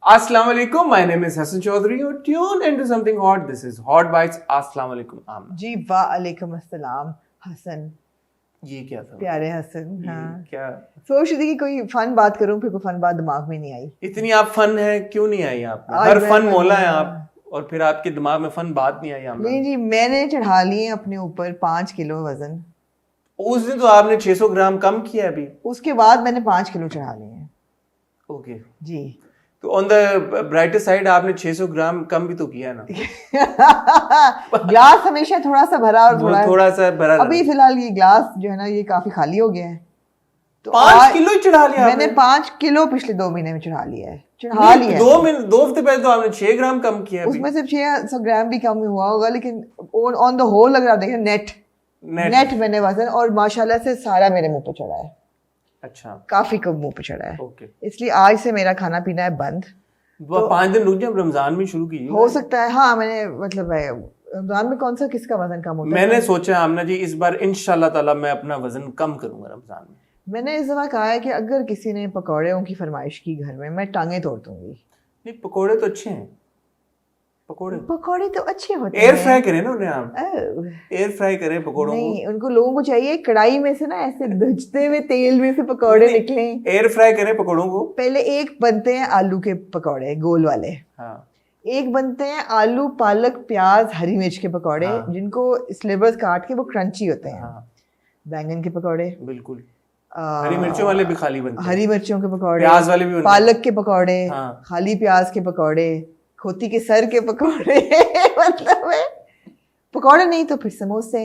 Assalamu alaikum. My name is Hassan Chaudhary. You're tuned into something hot. This is Hot Bites. Assalamu alaikum. Amna. जी वालेकुम अस्सलाम हसन। ये क्या था? प्यारे हसन। ये हाँ, क्या? सोच रही थी कि कोई फन बात करूं, फिर कोई फन बात दिमाग में नहीं आई। इतनी आप फन है क्यों नहीं आई आप? आज हर मैं फन फन मौला है हूँ। आप, और फिर आपके दिमाग में फन बात नहीं आई आमना। नहीं जी, मैंने चढ़ा लिए अपने ऊपर 5 किलो वजन। उस दिन तो आपने 600 ग्राम कम किया अभी। उसके बाद मैंने 5 किलो चढ़ा लिए हैं। ओके। जी। तो ऑन द ब्राइटर साइड आपने 600 ग्राम कम भी तो किया ना। ग्लास हमेशा थोड़ा सा भरा और वो थोड़ा सा भरा अभी फिलहाल ये ग्लास जो है ना, ये काफी खाली हो गया है। तो 5 किलो ही चढ़ा लिया मैंने आपने? 5 किलो पिछले 2 महीने में चढ़ा लिया है। चढ़ा लिया है। 2 हफ्ते पहले तो आपने 6 ग्राम कम किया अभी। उसमें सिर्फ 600 ग्राम भी कम हुआ होगा, लेकिन ऑन द होल अगर आप देखें नेट मैंने वजन, और माशाल्लाह से सारा मेरे मुंह पे चढ़ा है। अच्छा। काफी कम मुंह पे चढ़ा है। ओके। इसलिए आज से मेरा खाना पीना है बंद। वो 5 दिन रुक जाए, रमजान में शुरू कीजिए। हो सकता है, हाँ, मैंने मतलब रमजान में कौन सा किसका वजन कम होता है? मैंने सोचा आमना जी इस बार इंशाल्लाह ताला मैं अपना वजन कम करूंगा रमजान में। मैंने इस दफा कहा है कि अगर किसी ने पकौड़ों की फरमाइश की घर में, मैं टांगे तोड़ दूंगी। नहीं, पकोड़े तो अच्छे हैं। पकौड़े तो अच्छे होते एयर हैं। फ्राई करें ना उन्हें आप। ओह, एयर फ्राई करें पकोड़ों को। नहीं, उनको लोगों को चाहिए कढ़ाई में से ना ऐसे धुजते हुए तेल में से पकौड़े नहीं, निकलें। एयर फ्राई करें पकोड़ों को। पहले एक बनते हैं आलू के पकौड़े गोल वाले, हाँ। एक बनते हैं आलू पालक प्याज हरी मिर्च के पकौड़े, हाँ। जिनको स्लिवर्स काट के वो क्रंची होते हैं। हाँ बैंगन के पकौड़े, बिल्कुल। हरी मिर्चों वाले भी खाली बनते हैं। हरी मिर्चों के पकौड़े, प्याज वाले भी बनते हैं। पालक के पकौड़े, हाँ। खाली प्याज के पकौड़े, खोती के सर के पकौड़े मतलब है पकौड़े नहीं तो फिर समोसे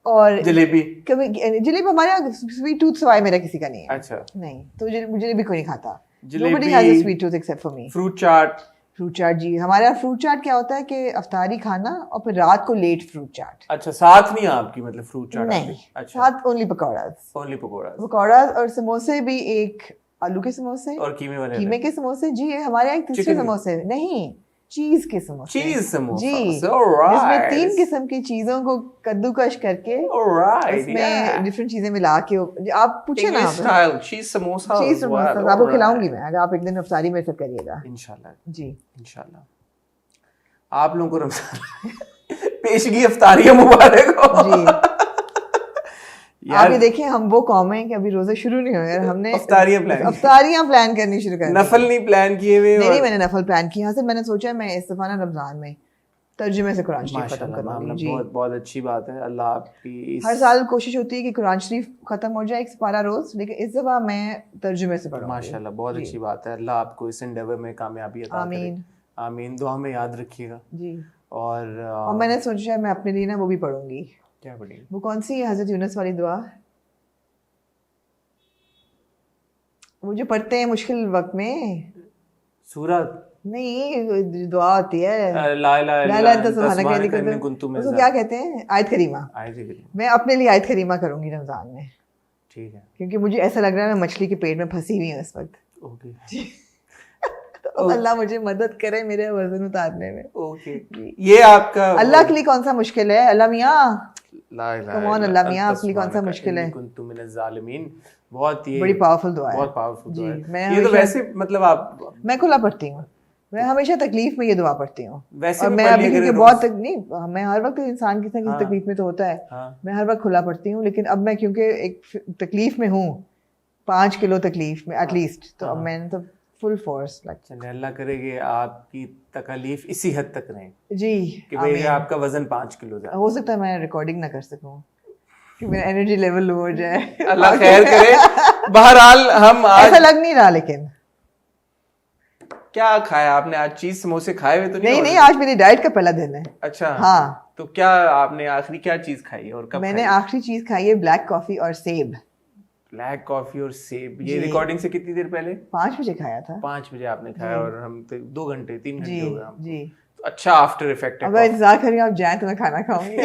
और जलेबी। कभी जलेबी। हमारे यहाँ स्वीट टूथ सवाए मेरा किसी का नहीं है। अच्छा। नहीं, तो जलेबी कोई नहीं खाता। Jalebi, Nobody has a sweet tooth except for me. Fruit chaat. Fruit chaat जी, हमारे यहाँ फ्रूट चाट क्या होता है कि अफ्तारी खाना और फिर रात को लेट फ्रूट चाट। अच्छा, साथ नहीं आपकी मतलब फ्रूट चाट नहीं, आपकी? अच्छा, साथ ओनली पकौड़ास। ओनली पकोड़ा पकौड़ास और समोसे भी, एक आलू के समोसे और कीमे वाले। कीमे के समोसे जी है हमारे यहाँ। एक तीसरे Chicken के? समोसे नहीं, चीज के समोसे। चीज समोसा। जी, Alright. जिसमें 3 किस्म की चीजों को कद्दूकश करके Alright, उसमें yeah. डिफरेंट चीजें मिला के आप पूछे ना, English style cheese samosa चीज as well. समोसा आपको Alright. खिलाऊंगी मैं, अगर आप एक दिन अफ्तारी में सब करिएगा। इंशाल्लाह। जी इंशाल्लाह। आप लोगों को रमजान पेशगी अफ्तारियां मुबारक हो। जी। आप ये देखें, हम वो कौम है कि अभी रोजे शुरू नहीं हुए और हमने अफ्तारियां प्लान करनी शुरू कर दी। नफल नहीं प्लान किए हुए। नहीं, मैंने नफल प्लान किया। यहाँ से मैंने सोचा मैं इस दफा ना रमजान में तर्जुमे से कुरान शरीफ खत्म करूंगी। जी, बहुत बहुत अच्छी बात है। अल्लाह आपकी हर साल कोशिश होती है कि कुरान शरीफ खत्म हो जाए एक पारा रोज, लेकिन इस दफा मैं तर्जुमे से पढ़ूंगी। माशाल्लाह बहुत अच्छी बात है। अल्लाह आपको इस एंडेवर में कामयाबी अता करे। आमीन आमीन। दुआ में याद रखिएगा। जी। और मैंने सोचा मैं अपने लिए ना वो भी पढ़ूंगी। क्या पढ़ेंगे? वो कौन सी हजरत यूनुस वाली दुआ, वो जो पढ़ते हैं मुश्किल वक्त में? सूरत नहीं, दुआ होती है ला इलाहा ला इल्ला अंता सुब्हानका inni kuntu minaz उसको क्या कहते हैं? आयत करीमा। आयत करीमा। मैं अपने लिए आयत करीमा करूंगी रमजान में। ठीक है। क्योंकि मुझे ऐसा लग रहा है मैं मछली के पेट में फंसी हुई हूँ इस वक्त। ओके। तो अल्लाह मुझे मदद करे मेरे वजन उतारने में। ओके। ये आपका अल्लाह के लिए कौन सा मुश्किल है? अल्लाह मियाँ, ला इलाहा Come on, इल्ला अल्लाह मियाँ, अंता आपके लिए कौन सा सुब्हानका मुश्किल है? inni kuntu minaz zalimin। बहुत ये बड़ी पावरफुल दुआ है। बहुत पावरफुल दुआ जी, है। मैं ये तो हमेशा- वैसे मतलब आप मैं खुला पढ़ती हूँ। मैं हमेशा तकलीफ में ये दुआ पढ़ती हूँ। वैसे और भी मैं पढ़ अभी लिया क्योंकि करें बहुत रोज। नहीं, मैं हर वक्त इंसान किसी न हाँ। किसी तकलीफ में तो होता है। हाँ। मैं हर वक्त खुला पढ़ती हूँ, लेकिन अब मैं क्योंकि एक तकलीफ में हूँ, 5 किलो तकलीफ में एटलीस्ट, तो अब हाँ। मैंने तो फुल फोर्स चलिए, अल्लाह करे कि आपकी तकलीफ इसी हद तक रहे जी, कि भाई आमीन। आपका वजन 5 किलो ज्यादा। हो सकता है मैं रिकॉर्डिंग ना कर सकूं कि मेरा एनर्जी लेवल लो हो जाए। अल्लाह खैर करे। बहरहाल हम आज ऐसा लग नहीं रहा, लेकिन क्या खाया आपने आज? चीज समोसे खाए हुए तो नहीं? नहीं, आज मेरी डाइट का पहला दिन है। अच्छा। हाँ। तो क्या आपने आखिरी क्या चीज खाई है और कब मैंने खाई? आखिरी चीज खाई है ब्लैक कॉफी और सेब। ब्लैक कॉफी और सेब। ये जी। रिकॉर्डिंग से कितनी देर पहले? 5 बजे खाया था। 5 बजे आपने खाया जी। और हम 2 घंटे 3 घंटे जी हो गए हमको। जी। तो अच्छा आफ्टर इफेक्ट है अब मैं इंतजार कर रही हूँ आप जाए तो मैं खाना खाऊंगी।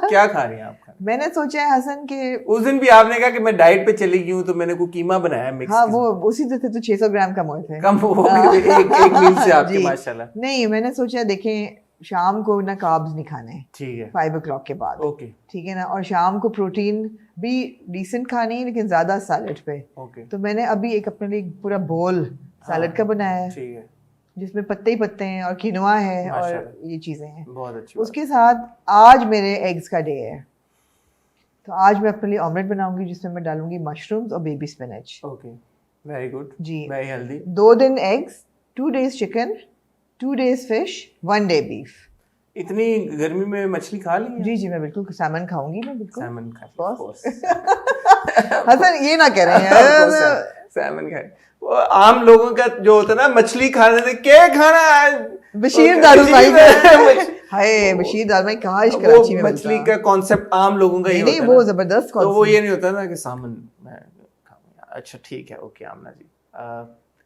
क्या खा रही हैं आप? मैंने सोचा है हसन के उस दिन भी आपने कहा कि मैं डाइट पे चली गई हूँ तो मैंने को कीमा बनाया मिक्स। हाँ, वो उसी से थे तो 600 ग्राम कम हुए थे। कम हो गए एक मील से आपके जी। माशाल्लाह। नहीं, मैंने सोचा देखें शाम को ना कार्ब्स नहीं खाने, ठीक है 5 o'clock के बाद। ओके ठीक है ना, और शाम को प्रोटीन भी डिसेंट खानी है, लेकिन ज्यादा सैलेड पे। ओके तो मैंने अभी एक अपने लिए पूरा बोल सैलड का बनाया है ठीक है, जिसमें पत्ते ही पत्ते हैं और किनोआ है और माशाल्लाह। ये चीज़ें हैं। बहुत अच्छी उसके साथ आज मेरे एग्स का डे है, तो आज मैं अपने लिए ऑमलेट बनाऊंगी जिसमें मैं डालूंगी मशरूम्स और baby spinach. Okay, very good, जी। Very healthy. 2 दिन eggs, 2 days chicken, 2 days fish, 1 day beef. इतनी गर्मी में मछली खा ली है? जी जी, मैं बिल्कुल सैमन खाऊंगी, मैं बिल्कुल। सैमन खा, Of of course। हसन ये ना कह रहे Of course, हैं। सैमन खाए। वो आम लोगों का जो होता है ना, मछली खाने से क्या खाना है? बशीर दारू भाई मछ- हाय बशीर दारू भाई कहाँ इस वो कराची में मछली मिलता? का कॉन्सेप्ट आम लोगों का ही नहीं होता है वो ना। जबरदस्त तो वो concept। ये नहीं होता ना कि सामन मैं खाऊंगा। अच्छा ठीक है, ओके आमना जी,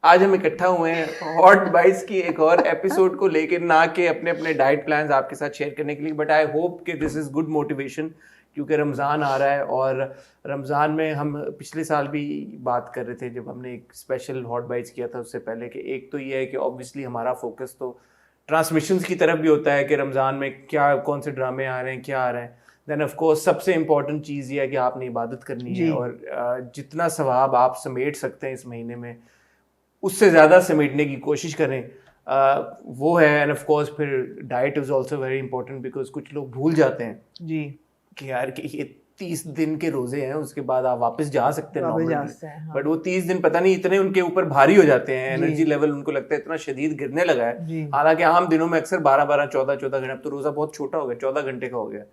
आज हम इकट्ठा हुए हैं हॉट बाइट्स की एक और एपिसोड को लेकर, ना कि अपने अपने डाइट प्लान्स आपके साथ शेयर करने के लिए, बट आई होप कि दिस इज गुड मोटिवेशन, क्योंकि रमज़ान आ रहा है और रमज़ान में हम पिछले साल भी बात कर रहे थे जब हमने एक स्पेशल हॉट बाइट्स किया था उससे पहले, कि एक तो ये है कि ऑब्वियसली हमारा फोकस तो ट्रांसमिशंस की तरफ भी होता है कि रमज़ान में क्या कौन से ड्रामे आ रहे हैं, क्या आ रहे हैं। देन ऑफ कोर्स सबसे इम्पॉर्टेंट चीज़ ये है कि आपने इबादत करनी है, जी। और जितना सवाब आप समेट सकते हैं इस महीने में उससे ज़्यादा समेटने की कोशिश करें, वो है। एंड ऑफ कोर्स फिर diet is also very important, because कुछ लोग भूल जाते हैं जी कि यार कि ये 30 दिन के रोजे हैं, उसके बाद आप वापस जा सकते हैं वापस जा नॉर्मली, सकते हैं, हाँ। बट वो 30 दिन पता नहीं इतने उनके ऊपर भारी हो जाते हैं, जी। एनर्जी लेवल उनको लगता है इतना शदीद गिरने लगा है। जी। हालांकि आम दिनों में अक्सर 12-12 14-14 घंटे, अब तो रोजा बहुत छोटा हो गया, 14 घंटे का हो गया,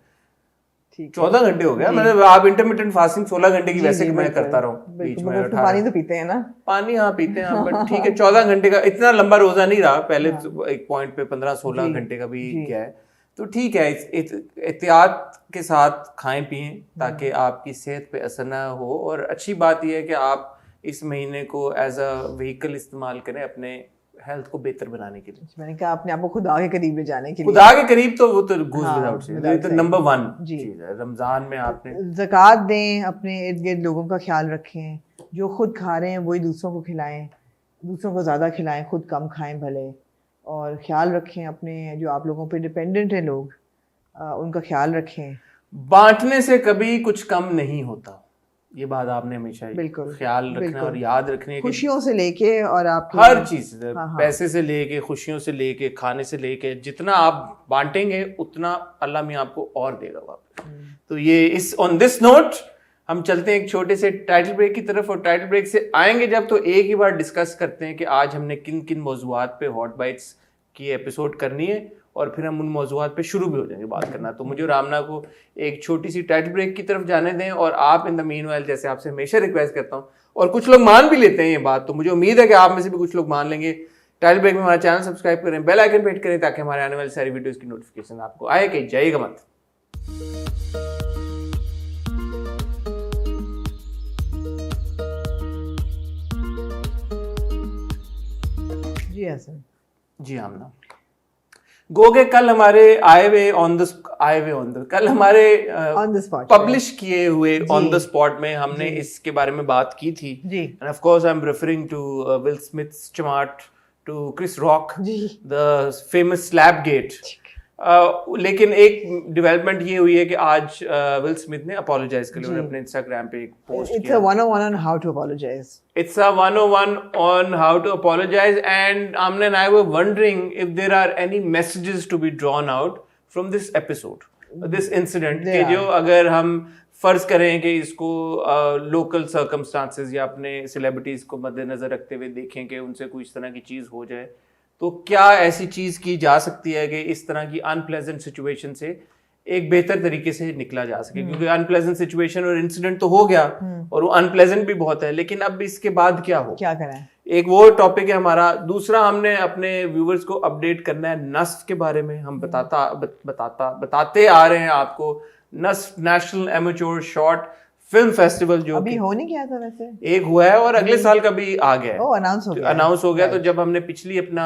ठीक है। 14 घंटे हो गया, जी। मतलब आप इंटरमिटेंट फास्टिंग 16 घंटे की जी, वैसे जी, कि मैं बिल्कुल, करता रहूं बीच बिल्कुल, में मगर उसमें 18 पानी तो पीते हैं ना? पानी हाँ पीते हैं हम, बट ठीक है 14 घंटे का इतना लंबा रोजा नहीं रहा, पहले हाँ। तो एक पॉइंट पे 15-16 जी, घंटे का भी जी। क्या है, तो ठीक है। एहतियात के साथ खाएं पिएं ताकि आपकी सेहत पे असर ना हो, और अच्छी बात यह है कि आप इस महीने को एज अ व्हीकल इस्तेमाल करें अपने हेल्थ को बेहतर बनाने के लिए। मैंने कहा अपने आप को खुदा के करीब ले जाने के लिए। खुदा के करीब तो वो तो गोज हाँ, विदाउट से, without तो saying। नंबर 1 जी। चीज है रमजान में आपने ज़कात दें, अपने इर्द गिर्द लोगों का ख्याल रखें, जो खुद खा रहे हैं वही दूसरों को खिलाएं, दूसरों को ज़्यादा खिलाएं, खुद कम खाएं भले, और ख्याल रखें अपने जो आप लोगों पे डिपेंडेंट हैं लोग, उनका ख्याल रखें। बांटने से कभी कुछ कम नहीं होता, ये बात आपने हमेशा बिल्कुल, ख्याल रखना बिल्कुल। और याद रखनी है कि खुशियों से लेके और आपके हर चीज से, हाँ, हाँ। पैसे से लेके, खुशियों से लेके, खाने से लेके, जितना आप बांटेंगे उतना अल्लाह में आपको और देगा वापस। तो ये इस ऑन दिस नोट हम चलते हैं एक छोटे से टाइटल ब्रेक की तरफ, और टाइटल ब्रेक से आएंगे जब तो एक ही बार डिस्कस करते हैं कि आज हमने किन किन मौजूआत पे हॉट बाइट्स की एपिसोड करनी है, और फिर हम उन मौजूआत पे शुरू भी हो जाएंगे बात करना। तो मुझे और रामना को एक छोटी सी टाइटल ब्रेक की तरफ जाने दें, और आप इन द मीनवाइल, जैसे आपसे हमेशा रिक्वेस्ट करता हूँ, और कुछ लोग मान भी लेते हैं ये बात, तो मुझे उम्मीद है कि आप में से भी कुछ लोग मान लेंगे। टाइटल ब्रेक में हमारा चैनल सब्सक्राइब करें, बेल आइकन पे हिट करें ताकि हमारे आने वाली सारी वीडियोस की नोटिफिकेशन आपको आए। कहीं जाइएगा मत। जी हसन जी आमना गोगे कल हमारे कल हमारे ऑन द स्पॉट पब्लिश किए हुए जी। ऑन द स्पॉट में हमने जी। इसके बारे में बात की थी, जी and of course I am referring to Will Smith चमाट, टू क्रिस रॉक, जी द फेमस स्लैप गेट। लेकिन एक डेवलपमेंट ये हुई है कि आज विल स्मिथ ने अपोलोजाइज कर लिया, जी। उन्होंने अपने इंस्टाग्राम पे एक पोस्ट इट्स किया। अ 101 on how to apologize. It's a 101 on how to apologize, and Amna and I were wondering if there are any messages to be drawn out from this episode, this incident, There कि जो अगर हम फर्ज करें कि इसको local circumstances या अपने सेलिब्रिटीज को मद्देनजर रखते हुए देखें कि उनसे कोई इस तरह की चीज हो जाए, तो क्या ऐसी चीज की जा सकती है कि इस तरह की अनप्लेजेंट सिचुएशन से एक बेहतर तरीके से निकला जा सके, क्योंकि अनप्लेजेंट सिचुएशन और इंसिडेंट तो हो गया और वो अनप्लेजेंट भी बहुत है, लेकिन अब इसके बाद क्या हो, क्या करें? एक वो टॉपिक है हमारा। दूसरा, हमने अपने व्यूवर्स को अपडेट करना है नस्फ के बारे में। हम बताते आ रहे हैं आपको NASF national amateur short film festival, जो अभी हो नहीं गया था वैसे, एक हुआ है और अगले साल का भी आ गया है, अनाउंस हो गया, अनाउंस हो गया। तो जब हमने पिछली अपना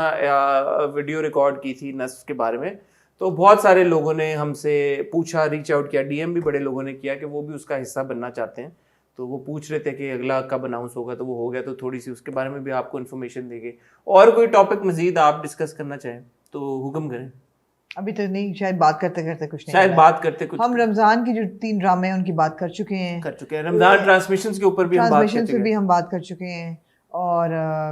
वीडियो रिकॉर्ड की थी नस्फ के बारे में, तो बहुत सारे लोगों ने हमसे पूछा, रीच आउट किया, डीएम भी बड़े लोगों ने किया कि वो भी उसका हिस्सा बनना चाहते हैं। तो वो पूछ रहे थे कि अगला कब अनाउंस होगा, तो वो हो गया, तो थोड़ी सी उसके बारे में भी आपको इन्फॉर्मेशन देंगे। और कोई टॉपिक मजीद आप डिस्कस करना चाहें तो हुक्म करें। अभी तो नहीं, शायद बात करते करते कुछ नहीं, शायद बात करते कुछ हम रमजान की जो 3 ड्रामे हैं उनकी बात कर चुके हैं, रमजान ट्रांसमिशंस के ऊपर भी हम बात ट्रांसमिशन पे भी हम बात कर चुके हैं, और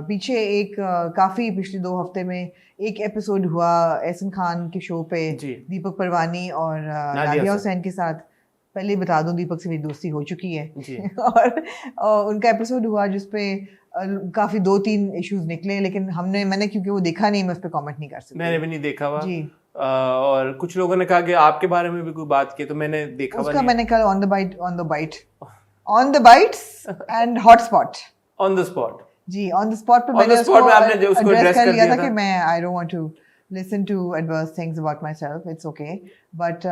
पीछे एक काफ़ी पिछले 2 हफ्ते में एक एपिसोड हुआ एहसन खान के शो पे जी। दीपक परवानी और नादिया हुसैन के साथ। पहले ही बता दूं, दीपक से मेरी दोस्ती हो चुकी है जी। और उनका एपिसोड हुआ जिसपे काफ़ी 2-3 इश्यूज निकले, लेकिन मैंने क्योंकि वो देखा नहीं, मैं उस पर कॉमेंट नहीं कर सकती। मैंने भी नहीं देखा हुआ जी। और कुछ लोगों ने कहा कि आपके बारे में भी कोई बात की, तो मैंने देखा हुआ उसका नहीं। मैंने कल on the bytes and hotspot on the spot जी, ऑन द स्पॉट पे On मैंने the spot उसको में आपने जो उसको address address कर कर लिया दिया था था। कि मैं I don't want to listen to adverse things about myself, it's okay. But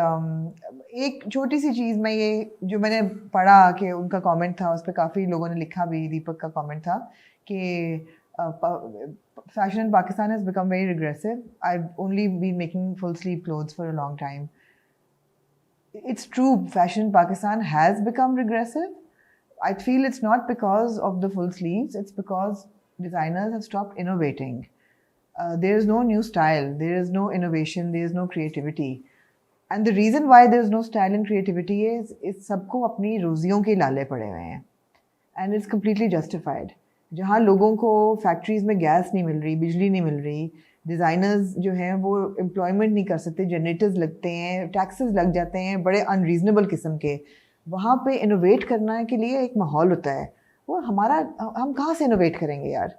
एक छोटी सी चीज़ मैं ये जो मैंने पढ़ा कि उनका कमेंट था, उस पर काफ़ी लोगों ने लिखा भी, दीपक का कमेंट था कि fashion in Pakistan has become very regressive, I only been making full sleeve clothes for a long time. It's true, fashion in Pakistan has become regressive. I feel it's not because of the full sleeves, it's because designers have stopped innovating. There is no new style, there is no innovation, there is no creativity. And the reason why there is no style and creativity is सबको अपनी रोजियों के लाले पड़े हुए हैं. And it's completely justified. जहाँ लोगों को फैक्ट्रीज में गैस नहीं मिल रही, बिजली नहीं मिल रही, डिज़ाइनर्स जो हैं वो एम्प्लॉयमेंट नहीं कर सकते, जनरेटर्स लगते हैं, टैक्सेस लग जाते हैं बड़े अनरीजनेबल किस्म के, वहाँ पे इनोवेट करने के लिए एक माहौल होता है। वो हम कहाँ से इनोवेट करेंगे यार?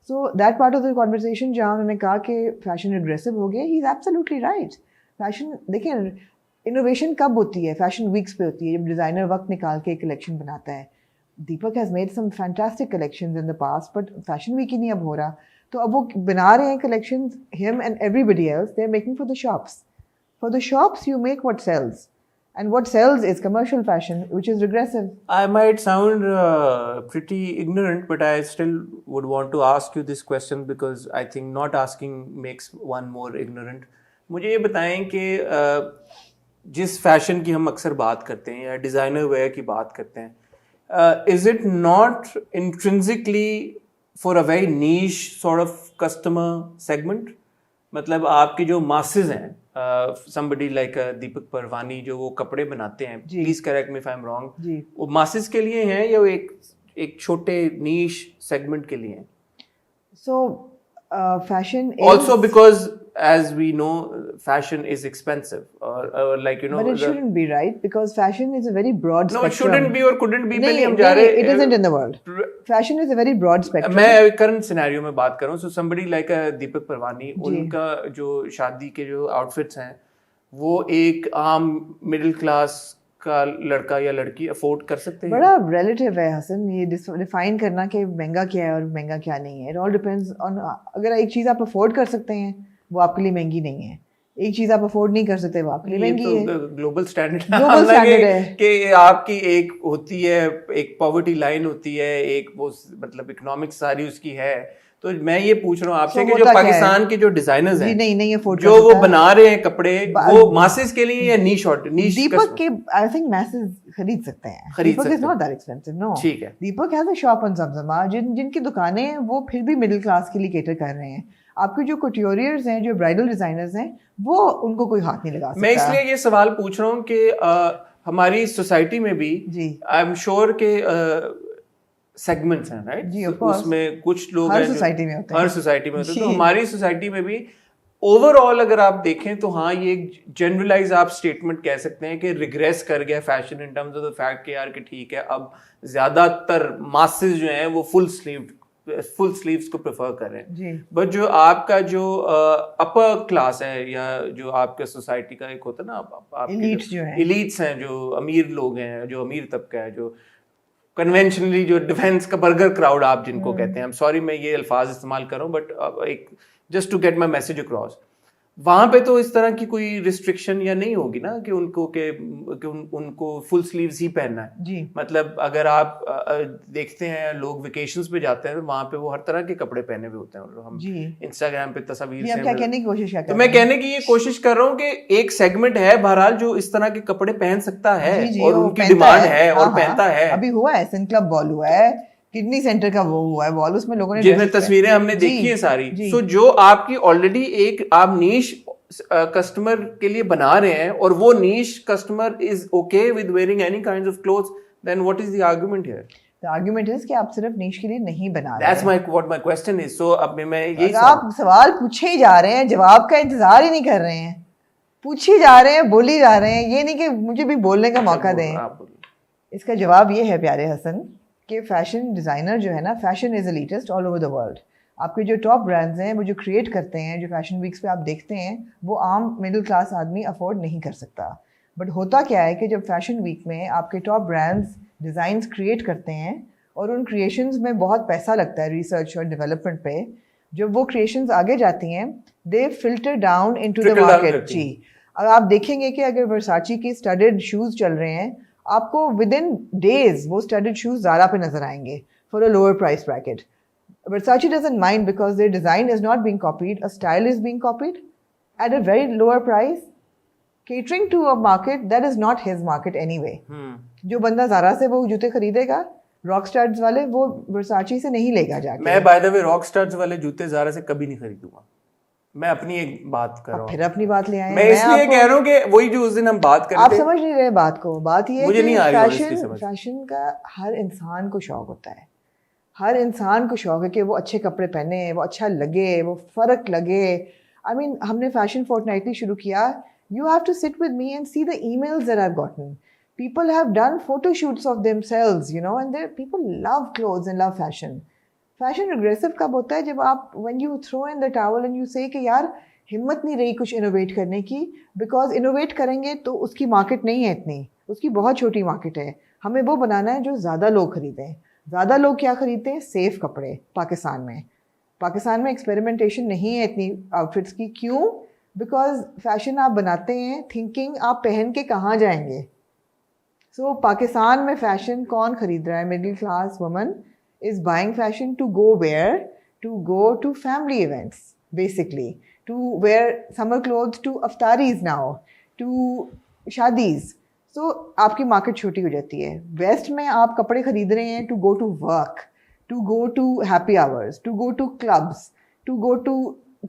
So that part of the conversation जहाँ उन्होंने कहा कि फैशन रिग्रेसिव हो गया, he is absolutely right. Fashion देखिए, इनोवेशन कब होती है? फैशन वीक्स पे होती है, जब डिज़ाइनर वक्त निकाल के एक कलेक्शन बनाता है। Deepak has made some fantastic collections in the past, but fashion week ही नहीं अब हो रहा, तो अब वो बना रहे हैं collections, him and everybody else, they are making for the shops. For the shops you make what sells, and what sells is commercial fashion, which is regressive. I might sound pretty ignorant, but I still would want to ask you this question because I think not asking makes one more ignorant. मुझे ये बताएं कि जिस fashion की हम अक्सर बात करते हैं या डिज़ाइनर वेयर की बात करते हैं, is it not intrinsically for a very niche sort of customer segment? मतलब आपकी जो masses हैं, somebody like दीपक परवानी जो वो कपड़े बनाते हैं, please correct me if I am wrong, वो masses के लिए हैं या वो एक छोटे niche segment के लिए हैं? So fashion is also because as we know fashion is expensive or like you know, but it shouldn't be, right? Because fashion is a very broad spectrum. No, it shouldn't be or couldn't be. पहले हम जा रहे, it isn't in the world. Fashion is a very broad spectrum. मैं current scenario में बात कर रहा हूँ. So somebody like दीपक परवानी, उनका जो शादी के जो outfits हैं वो एक आम मिडिल क्लास का लड़का या लड़की अफोर्ड कर सकते हैं? बड़ा रिलेटिव है हसन, ये डिफाइन करना कि महंगा क्या है और महंगा क्या नहीं है। इट ऑल डिपेंड्स ऑन, अगर एक चीज़ आप अफोर्ड कर सकते हैं वो आपके लिए महंगी नहीं है, एक चीज़ आप अफोर्ड नहीं कर सकते वो आपके लिए महंगी है। ग्लोबल स्टैंडर्ड है कि आपकी एक होती है, एक पॉवर्टी लाइन होती है, एक वो मतलब इकोनॉमिक्स सारी उसकी है। तो मैं ये पूछ रहा हूँ आपसे कि जो पाकिस्तान के जो डिजाइनर्स हैं नहीं जो वो बना रहे हैं कपड़े, वो मासेस के लिए या नीश दीपक के, आई थिंक मैसेस खरीद सकते हैं। Deepak is not that expensive, no. ठीक है, Deepak has a shop on Zamzama, जिनकी दुकानें हैं वो फिर भी मिडिल क्लास के लिए केटर कर रहे हैं। आपके जो कुट्योरियर्स हैं, जो ब्राइडल डिजाइनर्स हैं, वो उनको कोई हाथ नहीं लगा सकता। मैं इसलिए ये सवाल पूछ रहा हूँ कि हमारी सोसाइटी में भी आई एम श्योर के सेगमेंट्स हैं, राइट? जी, उसमें कुछ लोग हर सोसाइटी में होते हैं, हर सोसाइटी में होते हैं। तो हमारी सोसाइटी में भी ओवरऑल अगर आप देखें तो हाँ, ये एक जनरलाइज आप स्टेटमेंट कह सकते हैं कि रिग्रेस कर गया fashion in terms of the fact कि यार कि ठीक है, अब ज्यादातर मासेस जो हैं वो फुल स्लीव्स को प्रेफर कर रहे हैं। बट जो आपका जो अपर क्लास है या जो आपके सोसाइटी का एक होता है ना, एलीट्स हैं, जो अमीर लोग हैं, जो अमीर तबका है, जो कन्वेंशनली जो डिफेंस का बर्गर क्राउड आप जिनको कहते हैं, सॉरी मैं ये अल्फाज इस्तेमाल कर रहा हूँ, बट एक just to get my message across, वहां पे तो इस तरह की कोई रिस्ट्रिक्शन या नहीं होगी ना कि उनको फुल स्लीव्स ही पहनना है जी। मतलब अगर आप देखते हैं लोग वेकेशंस पे जाते हैं तो वहां पे वो हर तरह के कपड़े पहने हुए होते हैं, हम इंस्टाग्राम पे तस्वीर से क्या कहने की कोशिश कर रहे हैं? तो मैं कहने की ये कोशिश कर रहा हूँ कि एक सेगमेंट है बहरहाल जो इस तरह के कपड़े पहन सकता है और उनकी डिमांड है और पहनता है। अभी हुआ है सन क्लब बॉल हुआ है, किडनी सेंटर का वो हुआ है बॉल, उसमें लोगों ने जिसमें तस्वीरें हमने देखी है सारी। सो जो आपकी ऑलरेडी एक आप नीश कस्टमर के लिए बना रहे हैं और वो niche customer is okay with wearing any kinds of clothes, then what is the argument here? The argument is कि आप सिर्फ नीश के लिए नहीं बना रहे that's what my question is. So अब मैं यही आप सवाल पूछे ही जा रहे हैं, जवाब का इंतजार ही नहीं कर रहे हैं, पूछे जा रहे हैं, बोली जा रहे हैं, ये नहीं कि मुझे भी बोलने का मौका दें। इसका जवाब ये है प्यारे हसन कि फैशन डिज़ाइनर जो है ना, fashion is elitist all over the world. आपके जो टॉप ब्रांड्स हैं वो जो क्रिएट करते हैं, जो फैशन वीक्स पे आप देखते हैं, वो आम मिडिल क्लास आदमी अफोर्ड नहीं कर सकता। बट होता क्या है कि जब फैशन वीक में आपके टॉप ब्रांड्स डिज़ाइंस क्रिएट करते हैं और उन क्रिएशंस में बहुत पैसा लगता है रिसर्च और डेवलपमेंट पे, जब वो क्रिएशंस आगे जाती हैं they filter down into the market. जी, अब आप देखेंगे कि अगर वर्साची के स्टडेड शूज़ चल रहे हैं, आपको विद इन डेज वो स्टडेड शूज़ ज़ारा पे नजर आएंगे for a lower price bracket. Versace doesn't mind because their design is not being copied, a style is being copied at a very lower price, catering to a market that is not his market anyway. जो बंदा ज़ारा से वो जूते खरीदेगा, rockstars वाले, वो Versace से नहीं लेगा जाके। मैं बाय द वे रॉकस्टार्स वाले जूते ज़ारा से कभी नहीं खरीदूंगा। मैं अपनी एक बात कर रहा हूँ, फिर अपनी बात ले आए। मैं इसलिए कह रहा हूँ कि वही जो उस दिन हम बात करते, आप समझ नहीं रहे बात को। बात ये है कि फैशन का हर इंसान को शौक होता है, हर इंसान को शौक है कि वो अच्छे कपड़े पहने, वो अच्छा लगे, वो फ़र्क लगे। आई मीन हमने फैशन फोर्टनाइटली शुरू किया, you have to sit with me and see the emails that I have gotten. People have done photo shoots of themselves, you know, and there people love clothes and love fashion. Fashion regressive कब होता है? जब आप when you throw in the towel and you say कि यार हिम्मत नहीं रही कुछ इनोवेट करने की, बिकॉज इनोवेट करेंगे तो उसकी मार्केट नहीं है इतनी, उसकी बहुत छोटी मार्केट है। हमें वो बनाना है जो ज़्यादा लोग खरीदें। ज़्यादा लोग क्या खरीदते हैं? सेफ कपड़े। पाकिस्तान में एक्सपेरिमेंटेशन नहीं है इतनी आउटफिट्स की। क्यों? बिकॉज फैशन आप बनाते हैं थिंकिंग आप पहन के कहाँ जाएंगे। सो पाकिस्तान में फ़ैशन कौन खरीद रहा है? Middle class woman is buying fashion to go wear, to go to family events basically, to wear summer clothes, to iftaris now, to shaadis. तो आपकी मार्केट छोटी हो जाती है। वेस्ट में आप कपड़े खरीद रहे हैं to go to work, to go to happy hours, to go to clubs, to go to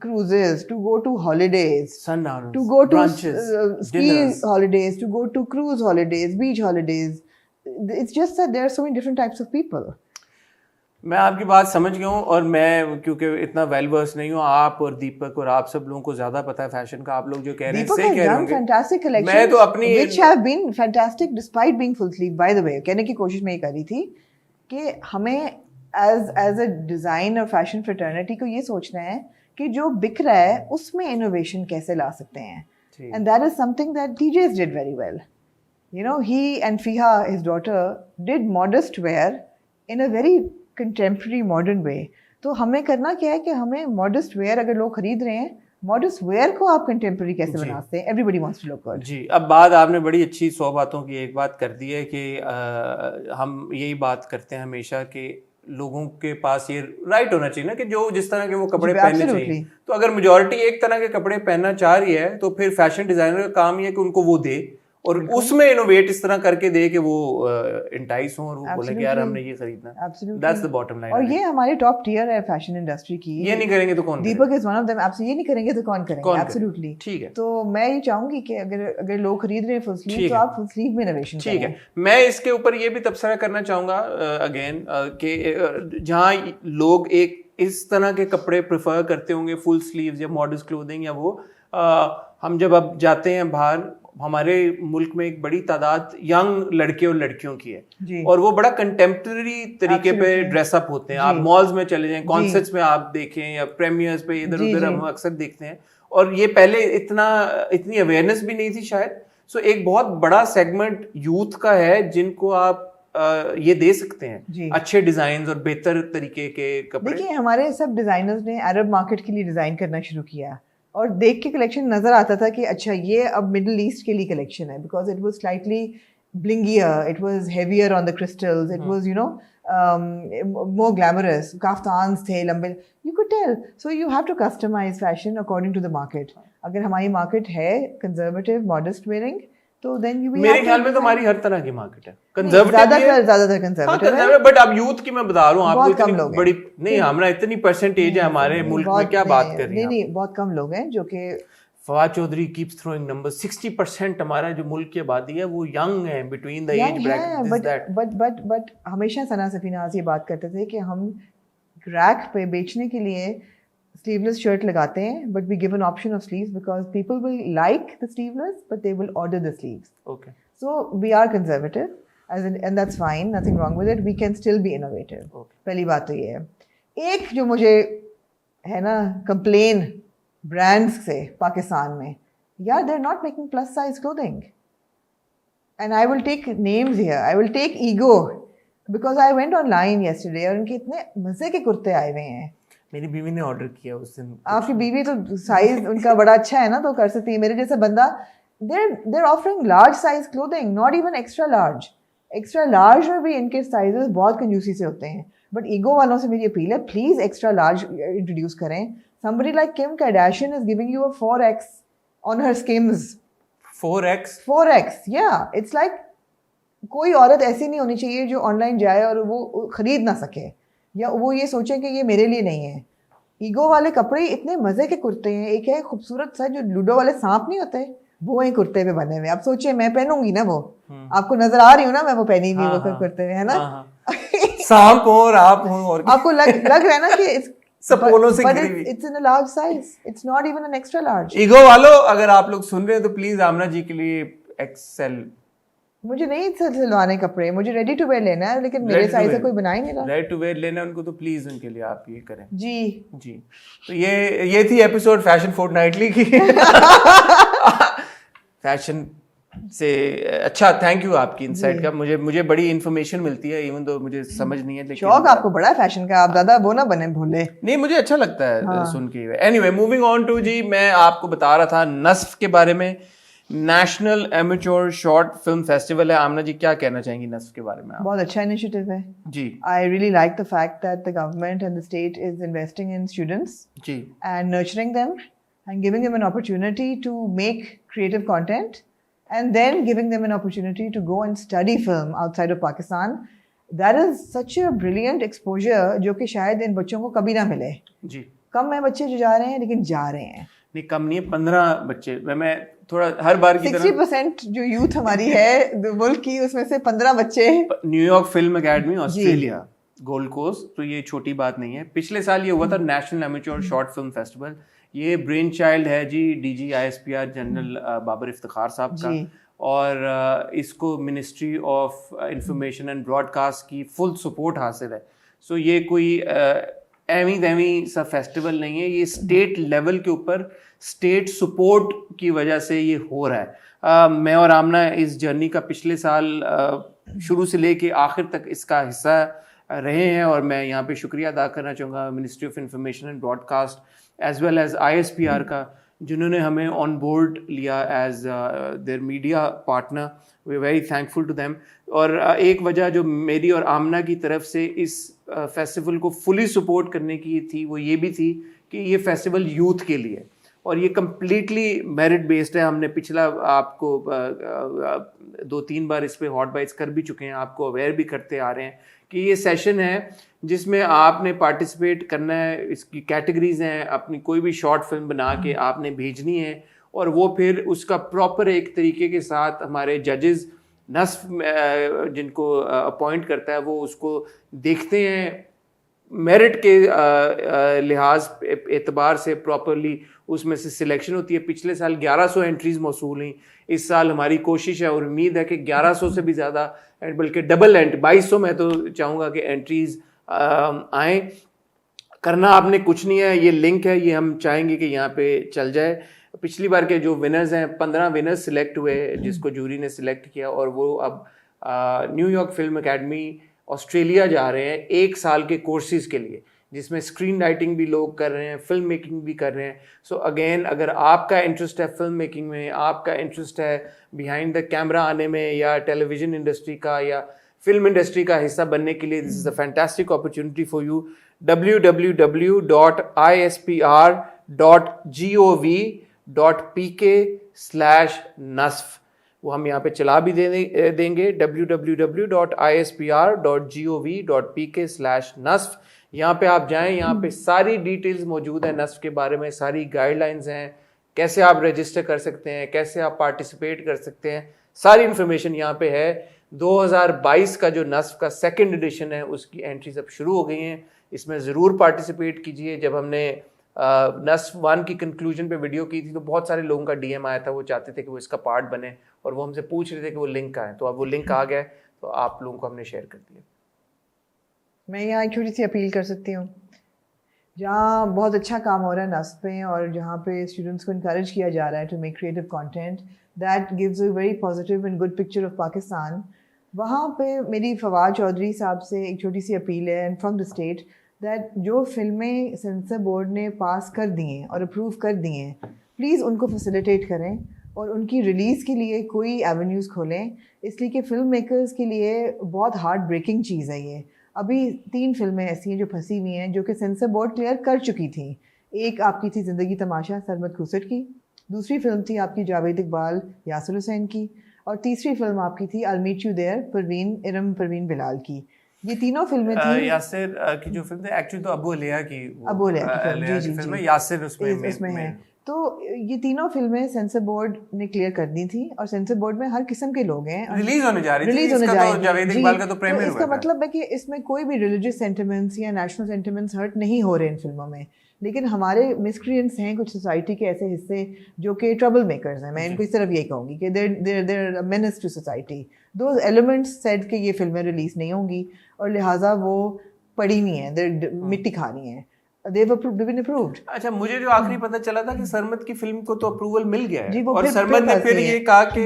cruises, to go to holidays, sundowners, to go to ski dinners, holidays, to go to cruise holidays, beach holidays. It's just that there are so many different types of people. मैं आपकी बात समझ गया हूँ, और मैं क्योंकि इतना वेल वर्स नहीं हूँ, आप और दीपक और आप सब लोगों को ज्यादा पता है फैशन का। आप लोग जो कह रहे हैं सही कह रहे होंगे। फैंटास्टिक कलेक्शंस, मैं तो अपनी which have been fantastic despite being full sleeve, by the way। कहने की कोशिश मैं ये कर रही थी कि हमें as a design और फैशन फ्रेटर्निटी को ये सोचना है कि जो बिक रहा है उसमें इनोवेशन कैसे ला सकते हैं। And that is something that DJs did very well. You know, he and Fiha, his daughter, did modest wear in a very contemporary modern way. तो हमें करना क्या है कि हमें modest wear, अगर लोग खरीद रहे हैं, modest wear को आप contemporary कैसे बनाते हैं? Everybody wants to look good. जी, अब बात आपने बड़ी अच्छी 100 बातों की एक बात कर दी है कि हम यही बात करते हैं हमेशा कि लोगों के पास ये राइट होना चाहिए ना कि जो जिस तरह के वो कपड़े पहनने चाहिए। तो अगर मेजॉरिटी एक तरह के कपड़े पहनना चाह रही है तो फिर फैशन डिजाइनर का काम ये है कि उनको वो दे और उसमें इनोवेट इस तरह करके दे कि वो इंटाइस हों और वो बोले कि यार हमने ये खरीदना। That's the bottom line. और ये हमारे टॉप टियर है फैशन इंडस्ट्री की। ये नहीं करेंगे तो कौन? दीपक इज वन ऑफ देम। आपसे ये नहीं करेंगे तो कौन करेंगे? एब्सोल्युटली। ठीक है। तो मैं ये चाहूंगी कि अगर लोग खरीद रहे हैं फुल स्लीव तो आप फुल स्लीव में इनोवेशन करें। ठीक है। मैं इसके ऊपर ये भी तबसरा करना चाहूंगा अगेन कि जहाँ लोग एक इस तरह के कपड़े प्रेफर करते होंगे फुल स्लीव्स या मॉडस्ट क्लोथिंग या वो हम जब अब जाते हैं बाहर, हमारे मुल्क में एक बड़ी तादाद यंग लड़के और लड़कियों की है और वो बड़ा कंटेम्प्रेरी तरीके पे ड्रेसअप होते हैं। आप मॉल्स में चले जाएं, कॉन्सर्ट्स में आप देखें या प्रीमियर्स पे इधर उधर हम अक्सर देखते हैं और ये पहले इतनी अवेयरनेस भी नहीं थी शायद। सो एक बहुत बड़ा सेगमेंट यूथ का है जिनको आप ये दे सकते हैं अच्छे डिजाइन और बेहतर तरीके के कपड़े। देखिए हमारे सब डिजाइनर्स ने अरब मार्केट के लिए डिजाइन करना शुरू किया और देख के कलेक्शन नजर आता था कि अच्छा ये अब मिडिल ईस्ट के लिए कलेक्शन है, because it was slightly blingier, it was heavier on the crystals, it was you know more glamorous, kaftans थे लंबे, you could tell. So you have to customise fashion according to the market. अगर हमारी market है conservative modest wearing तो then you मेरे ख्याल में तो हमारी हर तरह की मार्केट है कंजर्वेटिव, ज्यादातर कंजर्वेटिव है। बट अब यूथ की मैं बता रहा हूँ आपको, इतनी बड़ी नहीं, हमारा इतनी परसेंटेज है हमारे मुल्क में, क्या बात कर रही हैं? नहीं बहुत कम लोग हैं जो कि Fawad Chaudhry keeps throwing number 60% हमारा जो मुल्क की आबादी है वो यंग है, between the age bracket. But हमेशा सना सफीनाज ये बात करते थे कि हम रैक पे बेचने के लिए स्लीवलेस शर्ट लगाते हैं, but we give an option of sleeves because people will like the sleeveless but they will order the sleeves. Okay, so we are conservative and that's fine, nothing wrong with it, we can still be innovative. पहली बात तो ये है। एक जो मुझे है ना कंप्लेन ब्रांड्स से पाकिस्तान में, यार they are not making plus size clothing and I will take names here, I will take Ego because I went online yesterday और उनके इतने मजे के कुर्ते आए हुए हैं। मेरी बीवी ने ऑर्डर किया उस दिन। आपकी बीवी तो साइज उनका बड़ा अच्छा है ना, तो कर सकती है। मेरे जैसा बंदा, they're offering large size clothing, not even extra large. Extra large में भी इनके साइजेस बहुत कंजूसी से होते हैं, बट ईगो वालों से मेरी अपील है, प्लीज एक्स्ट्रा लार्ज इंट्रोड्यूस करें। Somebody like Kim Kardashian is giving you a 4x on her Skims. 4x? 4x, yeah. It's like कोई औरत ऐसी नहीं होनी चाहिए जो ऑनलाइन जाए और वो खरीद ना सके, या वो ये सोचे कि ये मेरे लिए नहीं है। ईगो वाले कपड़े इतने मजे के कुर्ते हैं। एक है खूबसूरत सा जो लूडो वाले सांप नहीं होते, वो ही कुर्ते पे बने हुए। आप सोचिए मैं पहनूंगी ना वो, आपको नजर आ रही हूँ ना मैं वो पहनी हुई वो कुर्ते में, है ना? सांप हो और आप हो और आपको लग रहा है ना कि सपोलो से घिरी हुई। It's in a large size. It's not even an extra large. Ego वालों, अगर आप लोग सुन रहे हैं तो प्लीज आमना जी के लिए एक्सेल। मुझे नहीं सिलवाने कपड़े, मुझे रेडी टू वेयर लेना है, लेकिन मेरे साइज का कोई बना ही नहीं रहा। रेडी टू वेयर लेना है उनको, तो प्लीज उनके लिए आप ये करें। जी जी, तो ये थी एपिसोड फैशन फोर्टनाइटली की। फैशन से अच्छा, थैंक यू आपकी इनसाइट का। मुझे बड़ी इन्फॉर्मेशन मिलती है, इवन तो मुझे समझ नहीं है, लेकिन शौक आपको बड़ा है फैशन का, आप ज्यादा वो ना बने भूले। नहीं, मुझे अच्छा लगता है सुन के। एनीवे, मूविंग ऑन टू जी, मैं आपको बता रहा था नस्फ के बारे में। National amateur short film festival है। आमना जी क्या कहना चाहेंगी नस्फ के बारे में? बहुत अच्छा इनिशिएटिव है जी। I really like the fact that the government and the state is investing in students जी and nurturing them and giving them an opportunity to make creative content and then giving them an opportunity to go and study film outside of Pakistan. That is such a brilliant exposure जो कि शायद इन बच्चों को कभी ना मिले। जी, कम है बच्चे जो जा रहे हैं, लेकिन जा रहे हैं। नहीं, कम नहीं है, 15 बच्चे। मैं थोड़ा हर बार की तरह 60% जो यूथ हमारी है मुल्क की, उसमें से 15 बच्चे। New York film academy Australia Gold Coast, तो ये छोटी बात नहीं है। पिछले साल ये हुआ था national amateur short film festival. ये ब्रेन चाइल्ड है जी DG ISPR general Babar Iftikhar साहब का, और इसको ministry of information and broadcast की फुल सपोर्ट हासिल है। सो ये कोई एवी दैवी सा फेस्टिवल नहीं है, ये स्टेट लेवल के ऊपर स्टेट सपोर्ट की वजह से ये हो रहा है। मैं और आमना इस जर्नी का पिछले साल शुरू से लेके आखिर तक इसका हिस्सा रहे हैं, और मैं यहाँ पे शुक्रिया अदा करना चाहूँगा ministry of information and broadcast as well as ISPR का, जिन्होंने हमें ऑन बोर्ड लिया as their media partner. We very thankful to them. और एक वजह जो मेरी और आमना की तरफ से इस फेस्टिवल को फुली सपोर्ट करने की थी, वो ये भी थी कि ये फेस्टिवल यूथ के लिए, और ये कम्प्लीटली मेरिट बेस्ड है। हमने पिछला आपको 2-3 बार इस पे हॉट बाइट्स कर भी चुके हैं, आपको अवेयर भी करते आ रहे हैं कि ये सेशन है जिसमें आपने पार्टिसिपेट करना है। इसकी कैटेगरीज हैं, अपनी कोई भी शॉर्ट फिल्म बना के आपने भेजनी है, और वो फिर उसका प्रॉपर एक तरीके के साथ हमारे जजेस नस्फ जिनको अपॉइंट करता है वो उसको देखते हैं, मेरिट के लिहाज एतबार से प्रॉपरली उसमें से सिलेक्शन होती है। पिछले साल 1100 एंट्रीज मौसूल हुई। इस साल हमारी कोशिश है और उम्मीद है कि 1100 से भी ज़्यादा, बल्कि डबल 2200 मैं तो चाहूँगा कि एंट्रीज आएँ। करना आपने कुछ नहीं है, ये लिंक है, ये हम चाहेंगे कि यहाँ पे चल जाए। पिछली बार के जो विनर्स हैं, 15 विनर्स सिलेक्ट हुए जिसको जूरी ने सिलेक्ट किया, और वो अब न्यूयॉर्क फिल्म एकेडमी ऑस्ट्रेलिया जा रहे हैं 1 साल के कोर्सेज के लिए, जिसमें स्क्रीन राइटिंग भी लोग कर रहे हैं, फिल्म मेकिंग भी कर रहे हैं। सो अगेन, अगर आपका इंटरेस्ट है फिल्म मेकिंग में, आपका इंटरेस्ट है बिहाइंड द कैमरा आने में, या टेलीविजन इंडस्ट्री का या फिल्म इंडस्ट्री का हिस्सा बनने के लिए, this is a fantastic opportunity for you. www.ispr.gov.pk/nasf वो हम यहाँ पे चला भी देंगे, www.ispr.gov.pk/nasf। यहाँ पे आप जाएं, यहाँ पे सारी डिटेल्स मौजूद है नस्फ के बारे में, सारी गाइडलाइंस हैं, कैसे आप रजिस्टर कर सकते हैं, कैसे आप पार्टिसिपेट कर सकते हैं, सारी इन्फॉर्मेशन यहाँ पे है। 2022 का जो नस्फ का सेकंड एडिशन है उसकी एंट्रीज अब शुरू हो गई हैं, इसमें ज़रूर पार्टिसिपेट कीजिए। जब हमने नस्फ 1 की कंक्लूजन पे वीडियो की थी तो बहुत सारे लोगों का डीएम आया था, वो चाहते थे कि वो इसका पार्ट बने और वो हमसे पूछ रहे थे कि वो लिंक कहाँ है, तो अब वो लिंक आ गया है, तो आप लोगों को हमने शेयर कर दिया। मैं यहाँ एक छोटी सी अपील कर सकती हूँ, जहाँ बहुत अच्छा काम हो रहा है नस्फ पे और जहाँ पे स्टूडेंट्स को इनकरेज किया जा रहा है to make creative content that gives a very positive and good picture of Pakistan, वहाँ पे मेरी फवाद चौधरी साहब से एक छोटी सी अपील है and from the state that जो फिल्में सेंसर बोर्ड ने पास कर दी हैं और अप्रूव कर दी हैं, प्लीज़ उनको फैसिलिटेट करें और उनकी रिलीज़ के लिए कोई एवेन्यूज़ खोलें, इसलिए कि फ़िल्म मेकर्स के लिए बहुत हार्ट ब्रेकिंग चीज़ है ये। अभी 3 फिल्में ऐसी हैं जो फंसी हुई हैं जो कि सेंसर बोर्ड क्लियर कर चुकी थी। एक आपकी थी ज़िंदगी तमाशा सरमद खुसट की, दूसरी फिल्म थी आपकी जावेद इकबाल यासिर हुसैन की, और तीसरी फिल्म आपकी थी I meet you there Parveen Bilal की। ये तीनों फिल्में थी। यासिर की जो फिल्म थी एक्चुअली तो अबू अलिया की, अबू अलिया की फिल्म, जी फिल्म है, यासिर उसमें है। तो ये तीनों फिल्में सेंसर बोर्ड ने क्लियर कर दी थी और सेंसर बोर्ड में हर किस्म के लोग हैं, रिलीज होने जा रही थी। इसका तो जावेद इकबाल का तो प्रीमियर हुआ था। इसका मतलब है कि इसमें कोई भी रिलीजियस सेंटिमेंट्स या नेशनल सेंटिमेंट्स हर्ट नहीं हो रहे इन फिल्मों में, लेकिन हमारे मिसक्रिएंट्स हैं कुछ सोसाइटी के ऐसे हिस्से जो कि ट्रबल मेकर्स हैं, मैं इनको इस तरफ यही कहूँगी कि देयर मेनेस टू सोसाइटी। दो एलिमेंट्स सेड कि ये फिल्में रिलीज़ नहीं होंगी और लिहाजा वो पड़ी नहीं है, देर मिट्टी खा रही हैं। They've been approved. अच्छा, मुझे जो आखिरी पता चला था कि सरमद की फिल्म को तो अप्रूवल मिल गया है और फिर सरमद ने फिर ये कहा कि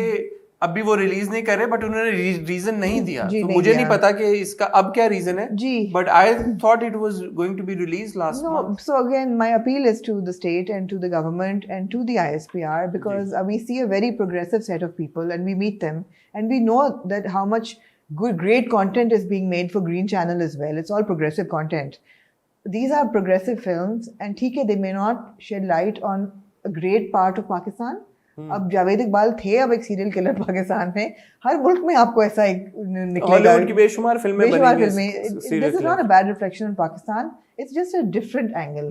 अभी वो रिलीज नहीं कर रहे, बट उन्होंने रीजन नहीं दिया, तो मुझे नहीं पता कि इसका अब क्या रीजन है जी, but I thought it was going to be release last month. So again my appeal is to the state and to the government and to the ISPR because we see a very progressive set of people and we meet them and we know that how much great content is being made for Green Channel as well. It's all progressive content. These are progressive films and ठीक है, they may not shed light on a great part of Pakistan. अब जावेद इकबाल थे, अब एक serial killer Pakistan में, हर मुल्क में आपको ऐसा एक निकलेगा। उनकी बेशुमार फिल्में बनी हैं। This is not a bad reflection on Pakistan. It's just a different angle.